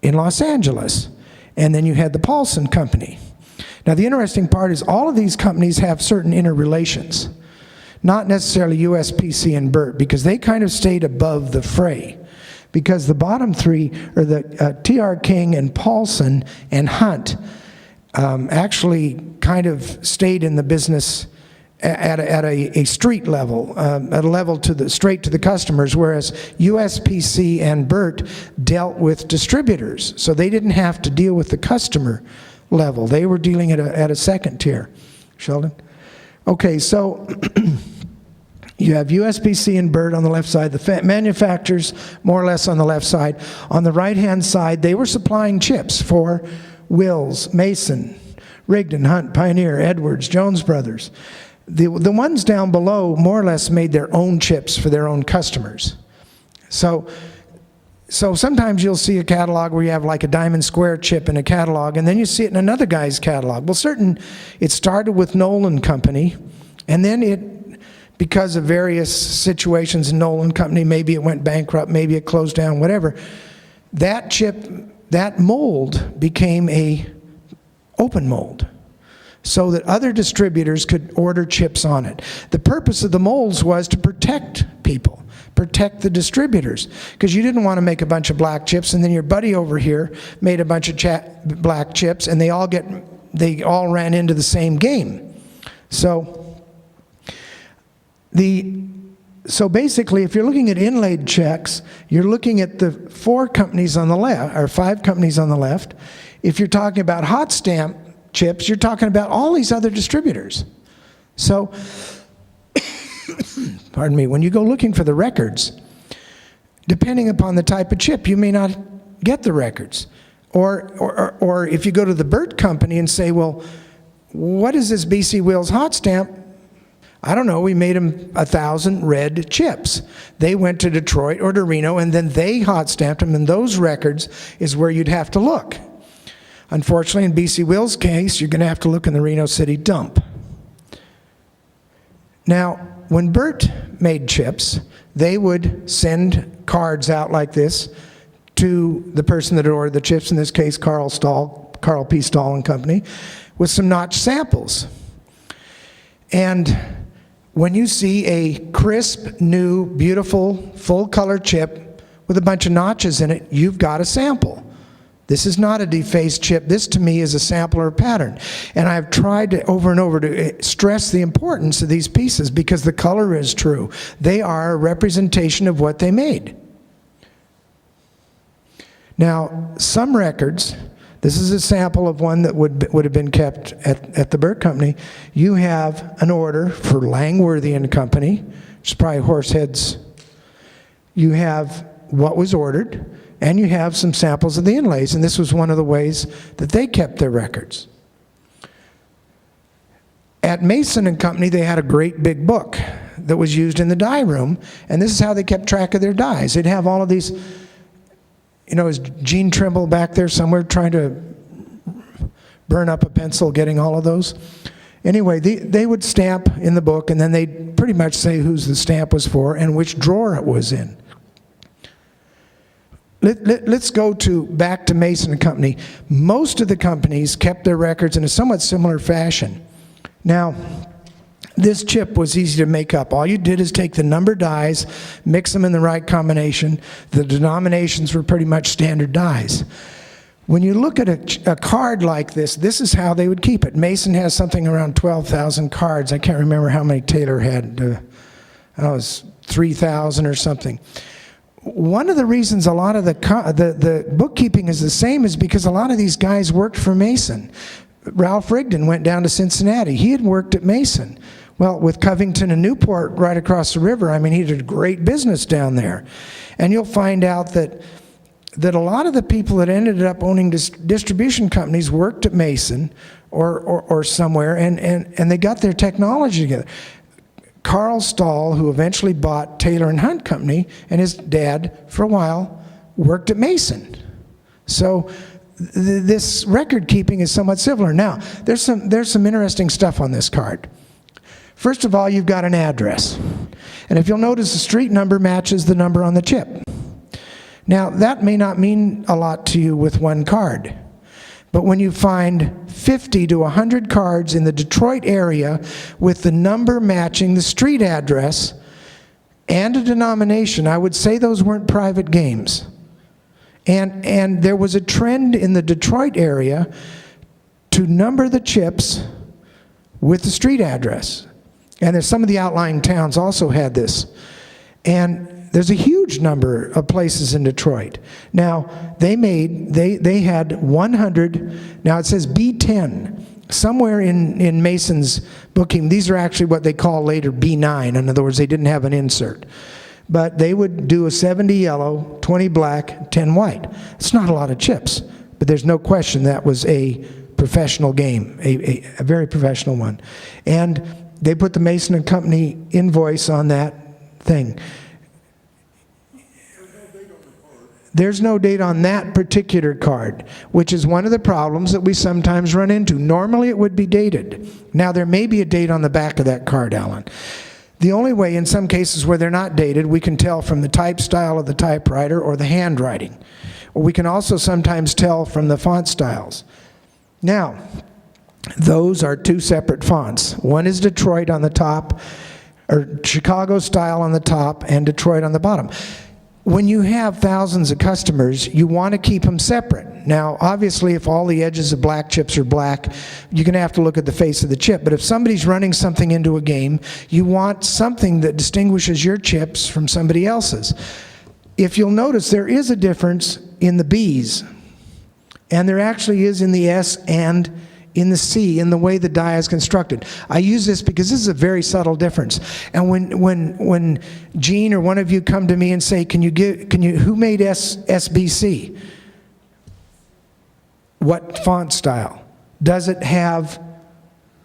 in Los Angeles. And then you had the Paulson Company. Now the interesting part is all of these companies have certain interrelations. Not necessarily USPC and Burt, because they kind of stayed above the fray. Because the bottom three are the T.R. King and Paulson and Hunt actually kind of stayed in the business at a street level, at a level straight to the customers, whereas USPC and Burt dealt with distributors. So they didn't have to deal with the customer level. They were dealing at a second tier. Sheldon? Okay, so you have USPC and Burt on the left side, the manufacturers more or less on the left side. On the right-hand side, they were supplying chips for Wills, Mason, Rigdon, Hunt, Pioneer, Edwards, Jones Brothers. The ones down below more or less made their own chips for their own customers. So sometimes you'll see a catalog where you have like a diamond square chip in a catalog, and then you see it in another guy's catalog. Well, it started with Nolan Company, and then because of various situations in Nolan Company, maybe it went bankrupt, maybe it closed down, whatever, that chip, that mold became a open mold, so that other distributors could order chips on it. The purpose of the molds was to protect people, protect the distributors, because you didn't want to make a bunch of black chips and then your buddy over here made a bunch of black chips and they all ran into the same game. So basically, if you're looking at inlaid checks, you're looking at the 4 companies on the left, or 5 companies on the left. If you're talking about hot stamp chips, you're talking about all these other distributors. So, pardon me, when you go looking for the records, depending upon the type of chip, you may not get the records. Or if you go to the Burt Company and say, well, what is this BC Wills hot stamp? I don't know, we made them 1,000 red chips. They went to Detroit or to Reno, and then they hot stamped them, and those records is where you'd have to look. Unfortunately, in BC Wills' case, you're going to have to look in the Reno City dump. Now, when Burt made chips, they would send cards out like this to the person that had ordered the chips, in this case Carl P. Stahl and Company, with some notch samples. And when you see a crisp, new, beautiful, full-color chip with a bunch of notches in it, you've got a sample. This is not a defaced chip. This, to me, is a sample or a pattern. And I've tried to, over and over, to stress the importance of these pieces because the color is true. They are a representation of what they made. Now, some records, this is a sample of one that would have been kept at the Burt Company. You have an order for Langworthy and Company, which is probably Horseheads. You have what was ordered, and you have some samples of the inlays, and this was one of the ways that they kept their records. At Mason and Company, they had a great big book that was used in the dye room, and this is how they kept track of their dyes. They'd have all of these, you know, is Gene Trimble back there somewhere trying to burn up a pencil getting all of those? Anyway, they would stamp in the book, and then they'd pretty much say whose the stamp was for and which drawer it was in. Let's go back to Mason and Company. Most of the companies kept their records in a somewhat similar fashion. Now, this chip was easy to make up. All you did is take the number dies, mix them in the right combination. The denominations were pretty much standard dies. When you look at a card like this, this is how they would keep it. Mason has something around 12,000 cards. I can't remember how many Taylor had. It was 3,000 or something. one of the reasons a lot of the bookkeeping is the same is because a lot of these guys worked for Mason. Ralph Rigdon went down to Cincinnati. He had worked at Mason. Well, with Covington and Newport right across the river, I mean, he did great business down there. And you'll find out that a lot of the people that ended up owning distribution companies worked at Mason or somewhere, and they got their technology together. Carl Stahl, who eventually bought Taylor and Hunt Company, and his dad, for a while, worked at Mason. So this record keeping is somewhat similar. Now, there's some interesting stuff on this card. First of all, you've got an address. And if you'll notice, the street number matches the number on the chip. Now, that may not mean a lot to you with one card. But when you find 50 to 100 cards in the Detroit area with the number matching the street address and a denomination, I would say those weren't private games. And there was a trend in the Detroit area to number the chips with the street address. And there's some of the outlying towns also had this. And there's a huge number of places in Detroit. Now, they had 100, now it says B10, somewhere in Mason's booking. These are actually what they call later B9. In other words, they didn't have an insert. But they would do a 70 yellow, 20 black, 10 white. It's not a lot of chips, but there's no question that was a professional game, a very professional one. And they put the Mason and Company invoice on that thing. There's no date on that particular card, which is one of the problems that we sometimes run into. Normally it would be dated. Now there may be a date on the back of that card, Alan. The only way, in some cases where they're not dated, we can tell from the type style of the typewriter or the handwriting. Or we can also sometimes tell from the font styles. Now, those are two separate fonts. One is Detroit on the top, or Chicago style on the top, and Detroit on the bottom. When you have thousands of customers, you want to keep them separate. Now, obviously, if all the edges of black chips are black, you're going to have to look at the face of the chip. But if somebody's running something into a game, you want something that distinguishes your chips from somebody else's. If you'll notice, there is a difference in the B's, and there actually is in the S and in the C, in the way the die is constructed. I use this because this is a very subtle difference. And when Gene or one of you come to me and say, who made SBC? What font style? Does it have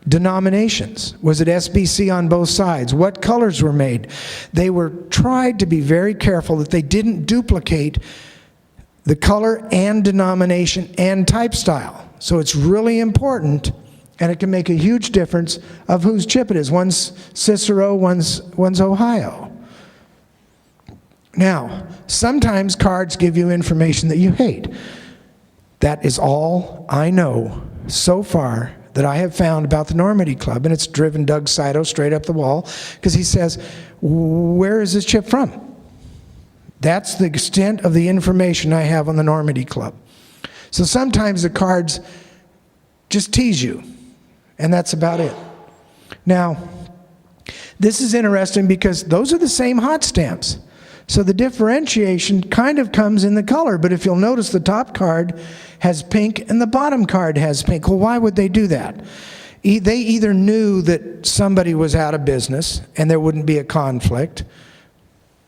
denominations? Was it SBC on both sides? What colors were made? They were tried to be very careful that they didn't duplicate the color and denomination and type style. So it's really important, and it can make a huge difference of whose chip it is. One's Cicero, one's Ohio. Now, sometimes cards give you information that you hate. That is all I know so far that I have found about the Normandy Club, and it's driven Doug Saito straight up the wall, because he says, where is this chip from? That's the extent of the information I have on the Normandy Club. So sometimes the cards just tease you, and that's about it. Now, this is interesting because those are the same hot stamps. So the differentiation kind of comes in the color, but if you'll notice, the top card has pink and the bottom card has pink. Well, why would they do that? They either knew that somebody was out of business and there wouldn't be a conflict,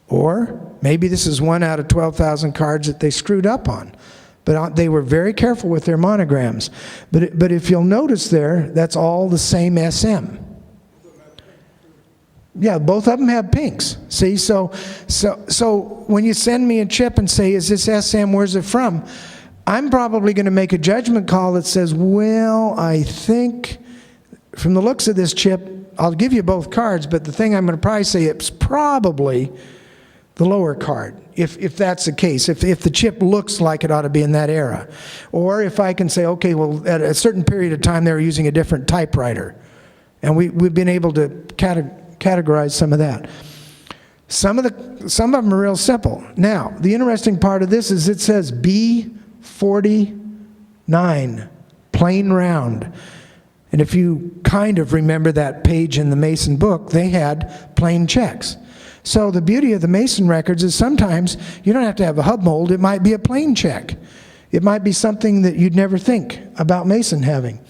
or maybe this is one out of 12,000 cards that they screwed up on. But they were very careful with their monograms. But if you'll notice there, that's all the same SM. Yeah, both of them have pinks. See, so when you send me a chip and say, is this SM, where's it from? I'm probably going to make a judgment call that says, well, I think from the looks of this chip, I'll give you both cards, but the thing I'm going to probably say, it's probably the lower card, if that's the case, if the chip looks like it ought to be in that era. Or if I can say, okay, well, at a certain period of time, they were using a different typewriter. And we've been able to categorize some of that. Some of them are real simple. Now, the interesting part of this is it says B49, plain round. And if you kind of remember that page in the Mason book, they had plain checks. So the beauty of the Mason records is sometimes you don't have to have a hub mold. It might be a plain check. It might be something that you'd never think about Mason having.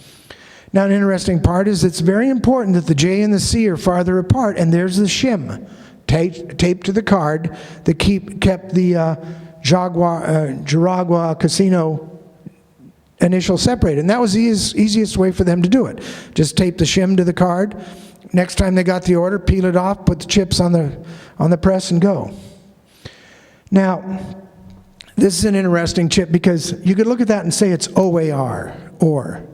Now, an interesting part is it's very important that the J and the C are farther apart, and there's the shim taped to the card that kept the Jaragua Casino initial separated. And that was the easiest way for them to do it. Just tape the shim to the card. Next time they got the order, peel it off, put the chips on the press, and go. Now, this is an interesting chip because you could look at that and say it's OAR, or.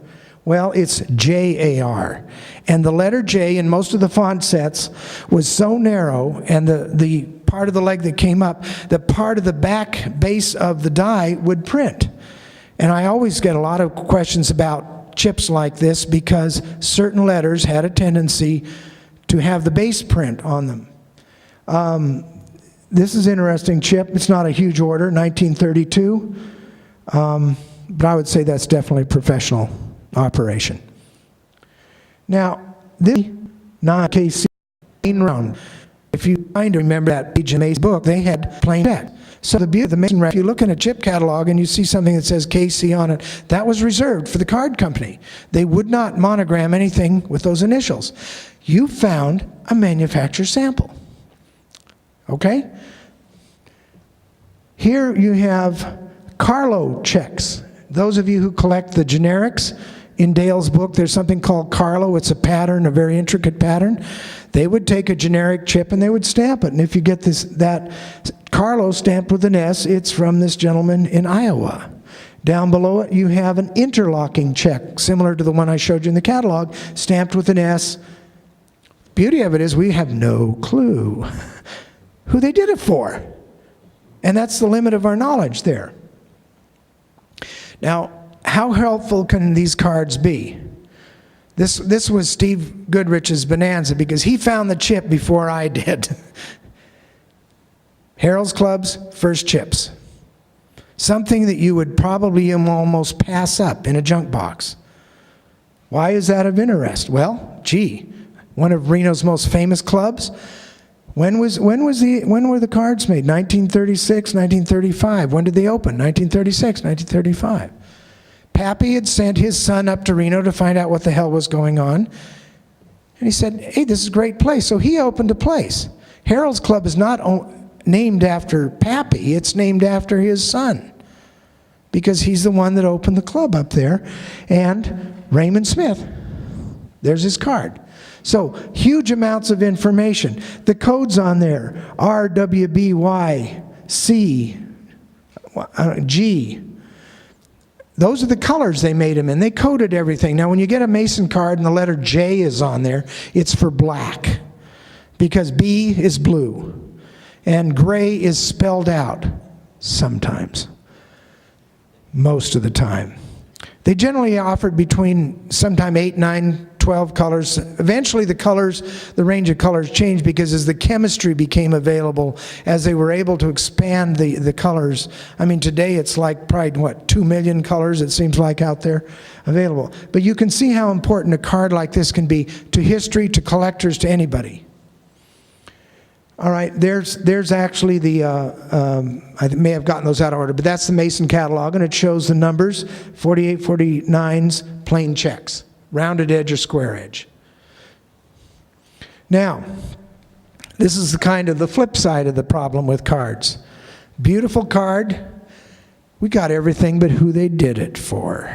Well, it's JAR. And the letter J in most of the font sets was so narrow, and the part of the leg that came up, the part of the back base of the die would print. And I always get a lot of questions about chips like this because certain letters had a tendency to have the base print on them. This is an interesting chip. It's not a huge order, 1932. But I would say that's definitely professional operation. Now, this 9KC round, if you find to remember that page in Mason's book, they had plain check. So the beauty of the Mason record, if you look in a chip catalog and you see something that says KC on it, that was reserved for the card company. They would not monogram anything with those initials. You found a manufacturer sample. Okay? Here you have Carlo checks. Those of you who collect the generics, in Dale's book, there's something called Carlo. It's a pattern, a very intricate pattern. They would take a generic chip and they would stamp it. And if you get that Carlo stamped with an S, it's from this gentleman in Iowa. Down below it, you have an interlocking check, similar to the one I showed you in the catalog, stamped with an S. Beauty of it is we have no clue who they did it for. And that's the limit of our knowledge there. Now, how helpful can these cards be? This was Steve Goodrich's bonanza because he found the chip before I did. Harold's Club's first chips. Something that you would probably almost pass up in a junk box. Why is that of interest? Well, gee, one of Reno's most famous clubs. When were the cards made? 1936, 1935. When did they open? 1936, 1935. Pappy had sent his son up to Reno to find out what the hell was going on. And he said, hey, this is a great place. So he opened a place. Harold's Club is not named after Pappy. It's named after his son. Because he's the one that opened the club up there. And Raymond Smith, there's his card. So, huge amounts of information. The codes on there, R, W, B, Y, C, G. Those are the colors they made them in. They coded everything. Now, when you get a Mason card and the letter J is on there, it's for black. Because B is blue. And gray is spelled out sometimes. Most of the time. They generally offered between sometime 8, 9, 12 colors. Eventually the range of colors changed because as the chemistry became available, as they were able to expand the colors. I mean, today it's like probably, what, 2 million colors it seems like out there available. But you can see how important a card like this can be to history, to collectors, to anybody. All right, there's actually the, I may have gotten those out of order, but that's the Mason catalog, and it shows the numbers, 48, 49s, plain checks, rounded edge or square edge. Now, this is the kind of the flip side of the problem with cards. Beautiful card, we got everything but who they did it for.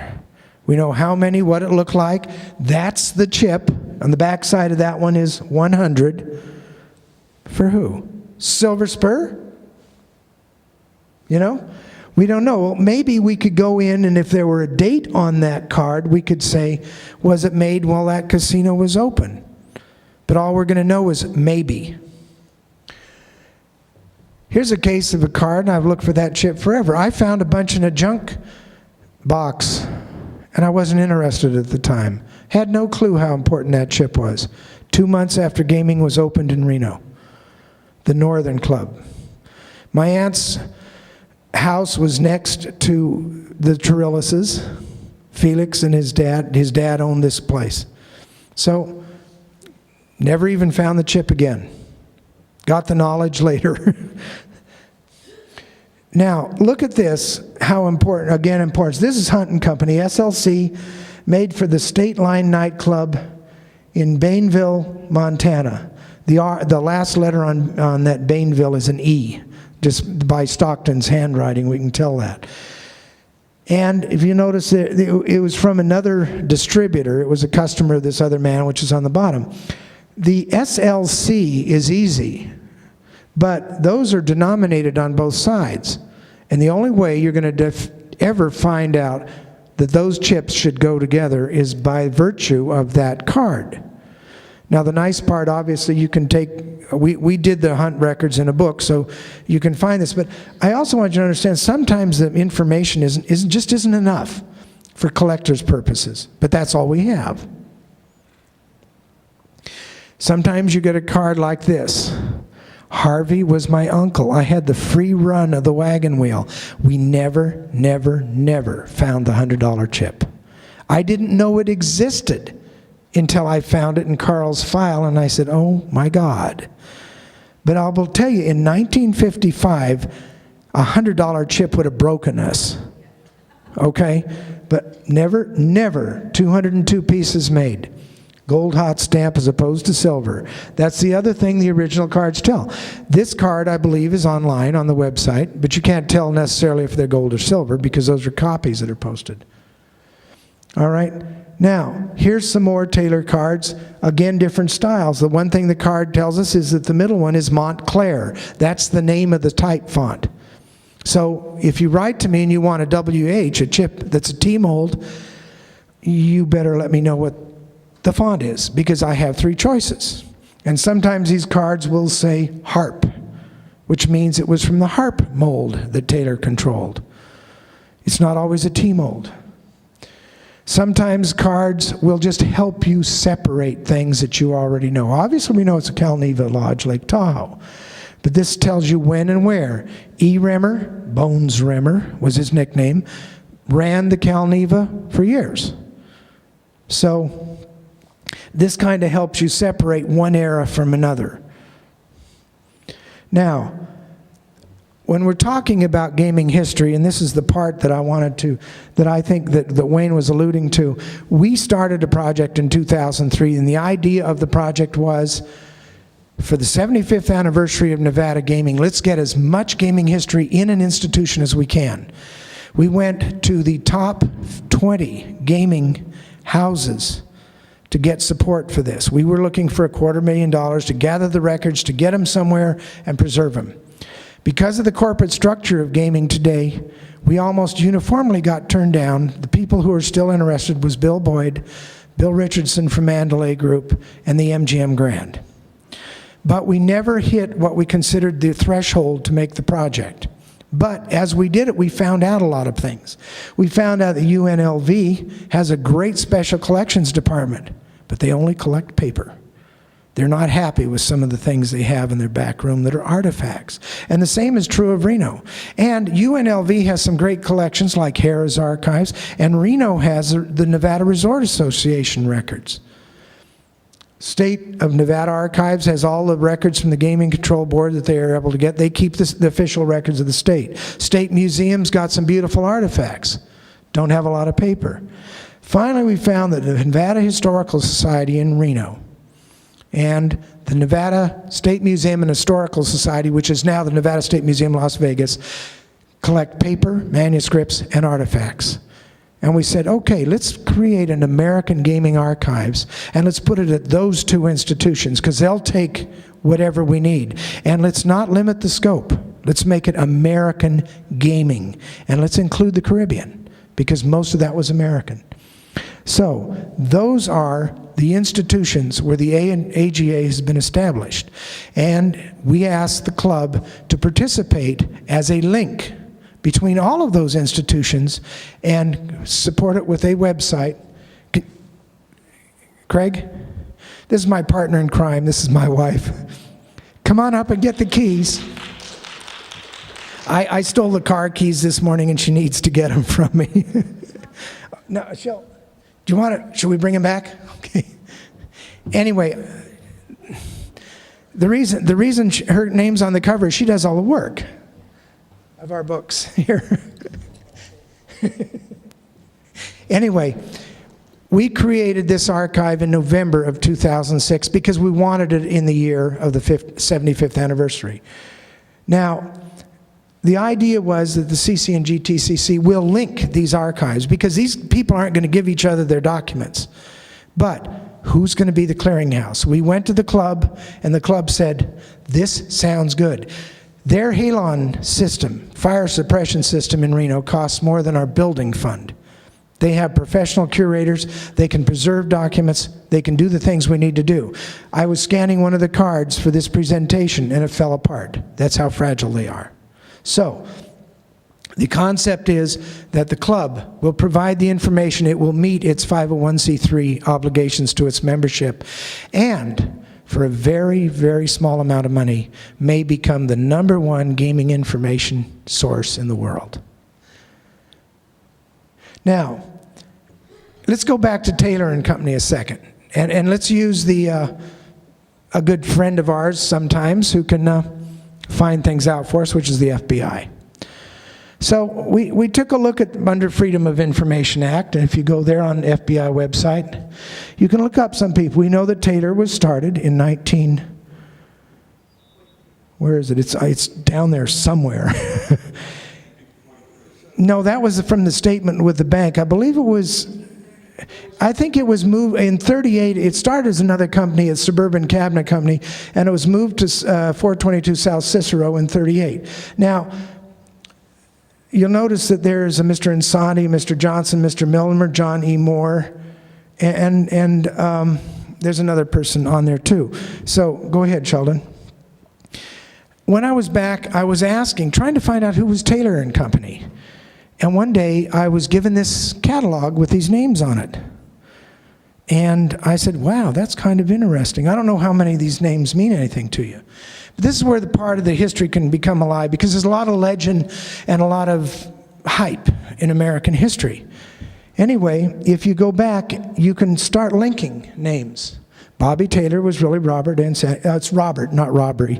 We know how many, what it looked like. That's the chip. On the back side of that one is 100. For who? Silver Spur? You know? We don't know. Well, maybe we could go in and if there were a date on that card, we could say, was it made while that casino was open? But all we're going to know is maybe. Here's a case of a card, and I've looked for that chip forever. I found a bunch in a junk box, and I wasn't interested at the time. Had no clue how important that chip was. 2 months after gaming was opened in Reno. The Northern Club. My aunt's house was next to the Torillises. Felix and his dad owned this place. So, never even found the chip again. Got the knowledge later. Now, look at this, how important, again, importance. This is Hunt & Company, SLC, made for the State Line nightclub in Bainville, Montana. The last letter on that Bainville is an E. Just by Stockton's handwriting, we can tell that. And if you notice, it was from another distributor. It was a customer of this other man, which is on the bottom. The SLC is easy, but those are denominated on both sides. And the only way you're going to ever find out that those chips should go together is by virtue of that card. Now, the nice part, obviously, you can take, we did the Hunt records in a book, so you can find this. But I also want you to understand, sometimes the information just isn't enough for collector's purposes. But that's all we have. Sometimes you get a card like this. Harvey was my uncle. I had the free run of the wagon wheel. We never found the $100 chip. I didn't know it existed until I found it in Carl's file, and I said, oh my God. But I will tell you, in 1955, a $100 chip would have broken us. Okay? But never 202 pieces made. Gold hot stamp as opposed to silver. That's the other thing the original cards tell. This card, I believe, is online on the website, but you can't tell necessarily if they're gold or silver because those are copies that are posted. All right? Now, here's some more Taylor cards. Again, different styles. The one thing the card tells us is that the middle one is Montclair. That's the name of the type font. So if you write to me and you want a WH, a chip that's a T-mold, you better let me know what the font is, because I have 3 choices. And sometimes these cards will say Harp, which means it was from the Harp mold that Taylor controlled. It's not always a T-mold. Sometimes cards will just help you separate things that you already know. Obviously, we know it's a Calneva Lodge, Lake Tahoe. But this tells you when and where. E. Remmer, Bones Remmer was his nickname, ran the Calneva for years. So this kind of helps you separate one era from another. Now, when we're talking about gaming history, and this is the part that I think that Wayne was alluding to, we started a project in 2003, and the idea of the project was, for the 75th anniversary of Nevada gaming, let's get as much gaming history in an institution as we can. We went to the top 20 gaming houses to get support for this. We were looking for $250,000 to gather the records, to get them somewhere and preserve them. Because of the corporate structure of gaming today, we almost uniformly got turned down. The people who were still interested was Bill Boyd, Bill Richardson from Mandalay Group, and the MGM Grand. But we never hit what we considered the threshold to make the project. But as we did it, we found out a lot of things. We found out that UNLV has a great special collections department, but they only collect paper. They're not happy with some of the things they have in their back room that are artifacts. And the same is true of Reno. And UNLV has some great collections like Harrah's Archives, and Reno has the Nevada Resort Association records. State of Nevada Archives has all the records from the Gaming Control Board that they are able to get. They keep the official records of the state. State museums got some beautiful artifacts. Don't have a lot of paper. Finally, we found that the Nevada Historical Society in Reno and the Nevada State Museum and Historical Society, which is now the Nevada State Museum, Las Vegas, collect paper, manuscripts, and artifacts. And we said, okay, let's create an American Gaming Archives, and let's put it at those 2 institutions, because they'll take whatever we need. And let's not limit the scope. Let's make it American gaming. And let's include the Caribbean, because most of that was American. So those are the institutions where the AGA has been established. And we asked the club to participate as a link between all of those institutions and support it with a website. Craig, this is my partner in crime. This is my wife. Come on up and get the keys. I stole the car keys this morning, and she needs to get them from me. No, do you want to, should we bring them back? Okay. Anyway, The reason her name's on the cover is she does all the work of our books here. Anyway, we created this archive in November of 2006 because we wanted it in the year of the 75th anniversary. Now, the idea was that the CC&GTCC will link these archives because these people aren't going to give each other their documents. But who's going to be the clearinghouse? We went to the club, and the club said, this sounds good. Their halon system, fire suppression system in Reno, costs more than our building fund. They have professional curators, they can preserve documents, they can do the things we need to do. I was scanning one of the cards for this presentation and it fell apart. That's how fragile they are. So, the concept is that the club will provide the information, it will meet its 501c3 obligations to its membership, and for a very, very small amount of money, may become the #1 gaming information source in the world. Now, let's go back to Taylor and Company a second, and let's use a good friend of ours sometimes who can find things out for us, which is the FBI. So we took a look at under Freedom of Information Act, and if you go there on the FBI website, you can look up some people. We know that Taylor was started in where is it? It's down there somewhere. No, that was from the statement with the bank. I believe I think it was moved in 38. It started as another company, a Suburban Cabinet Company, and it was moved to 422 South Cicero in 38. Now, you'll notice that there's a Mr. Insani, Mr. Johnson, Mr. Milner, John E. Moore, and there's another person on there too. So go ahead, Sheldon. When I was back, I was trying to find out who was Taylor and Company. And one day, I was given this catalog with these names on it. And I said, wow, that's kind of interesting. I don't know how many of these names mean anything to you. But this is where the part of the history can become alive, because there's a lot of legend and a lot of hype in American history. Anyway, if you go back, you can start linking names. Bobby Taylor was really Robert, and it's Robert, not robbery.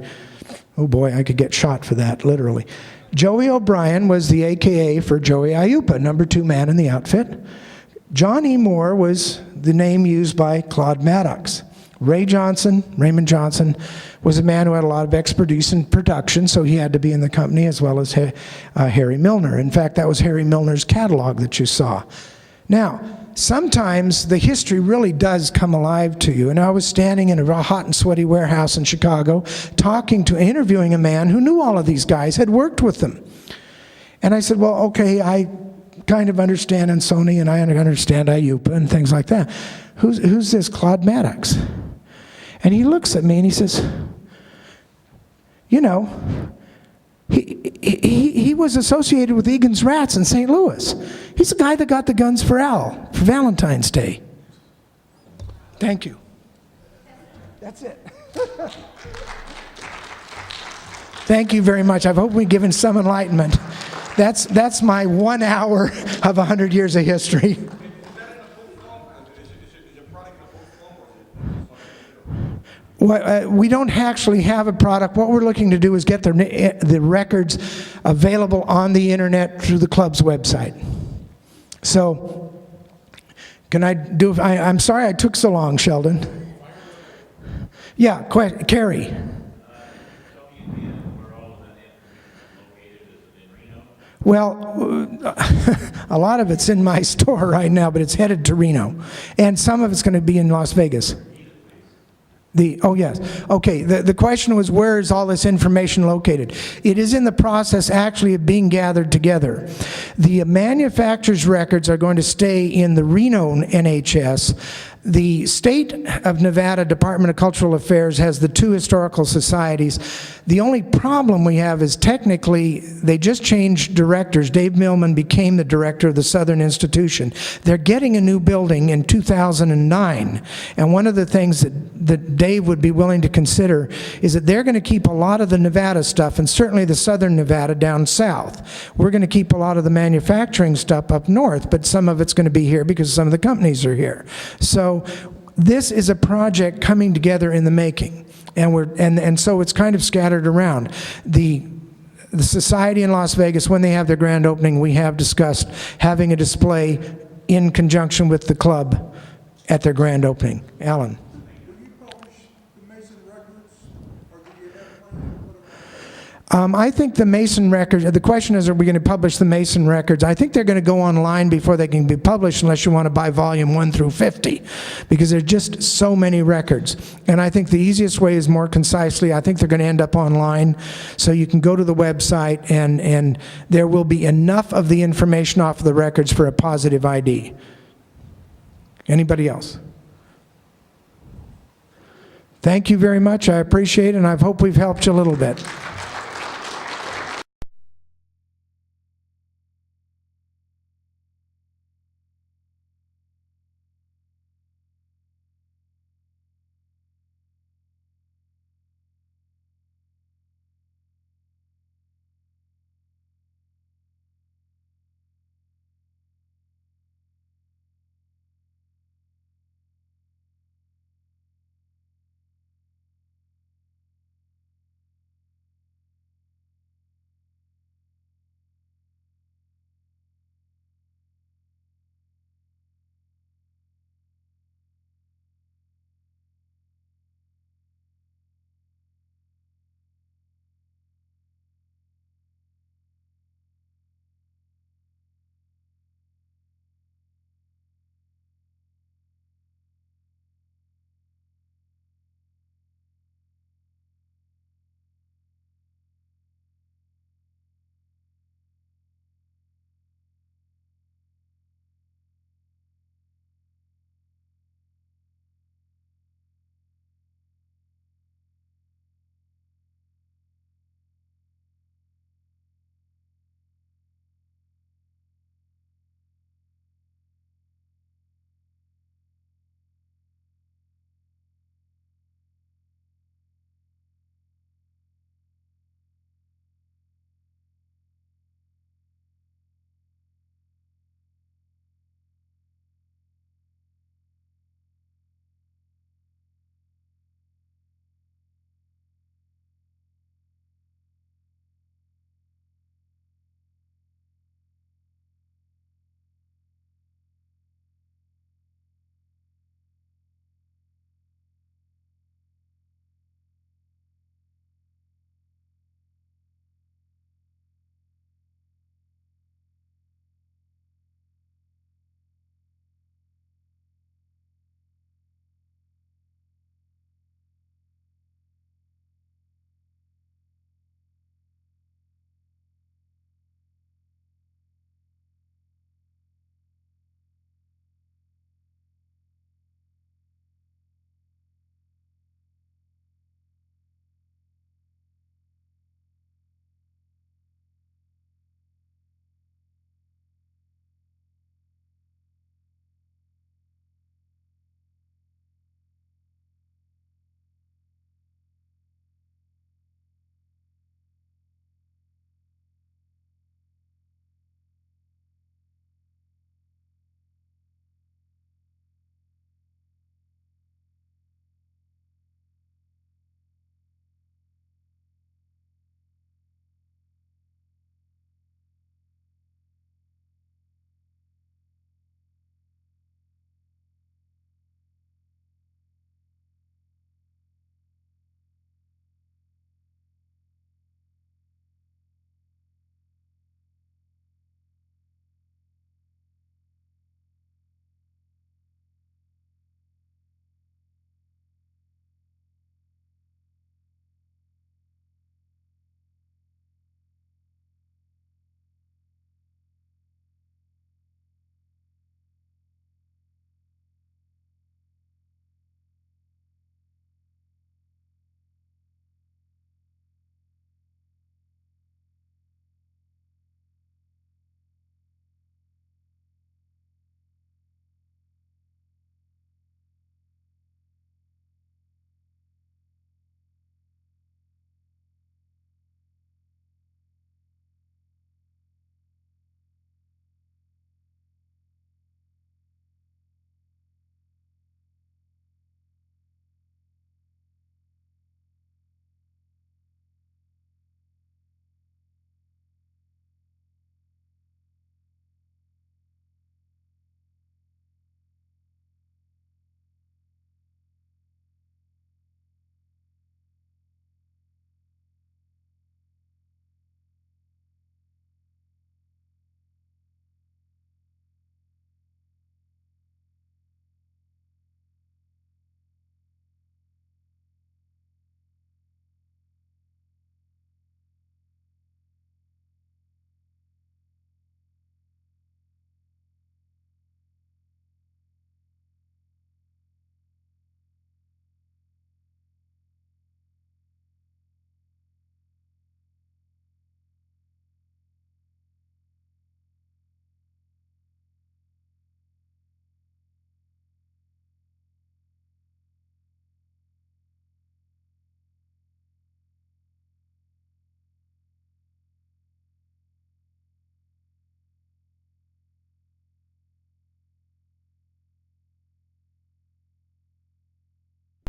Oh boy, I could get shot for that, literally. Joey O'Brien was the AKA for Joey Ayupa, #2 man in the outfit. John E. Moore was the name used by Claude Maddox. Raymond Johnson, was a man who had a lot of expertise in production, so he had to be in the company, as well as Harry Milner. In fact, that was Harry Milner's catalog that you saw. Now, sometimes the history really does come alive to you. And I was standing in a hot and sweaty warehouse in Chicago, interviewing a man who knew all of these guys, had worked with them. And I said, well, okay, I kind of understand Sony, and I understand Ayupa and things like that. Who's this Claude Maddox? And he looks at me and he says, you know, he was associated with Egan's Rats in St. Louis. He's the guy that got the guns for Al for Valentine's Day. Thank you. That's it. Thank you very much. I hope we've given some enlightenment. That's my 1 hour of 100 years of history. We don't actually have a product. What we're looking to do is get the records available on the internet through the club's website. So, can I do? I'm sorry I took so long, Sheldon. Yeah, Carrie. Well, a lot of it's in my store right now, but it's headed to Reno, and some of it's going to be in Las Vegas. Oh yes, okay, the question was, where is all this information located? It is in the process actually of being gathered together. The manufacturer's records are going to stay in the Reno NHS. The state of Nevada Department of Cultural Affairs has the 2 historical societies. The only problem we have is technically they just changed directors. Dave Millman became the director of the Southern Institution. They're getting a new building in 2009, and one of the things that Dave would be willing to consider is that they're going to keep a lot of the Nevada stuff, and certainly the Southern Nevada down south. We're going to keep a lot of the manufacturing stuff up north, but some of it's going to be here because some of the companies are here. So this is a project coming together in the making. And so it's kind of scattered around. The society in Las Vegas, when they have their grand opening, we have discussed having a display in conjunction with the club at their grand opening. Alan? I think the Mason records, the question is, are we going to publish the Mason records? I think they're going to go online before they can be published unless you want to buy volume 1 through 50, because there's just so many records. And I think the easiest way is more concisely, I think they're going to end up online, so you can go to the website and there will be enough of the information off of the records for a positive ID. Anybody else? Thank you very much. I appreciate it, and I hope we've helped you a little bit.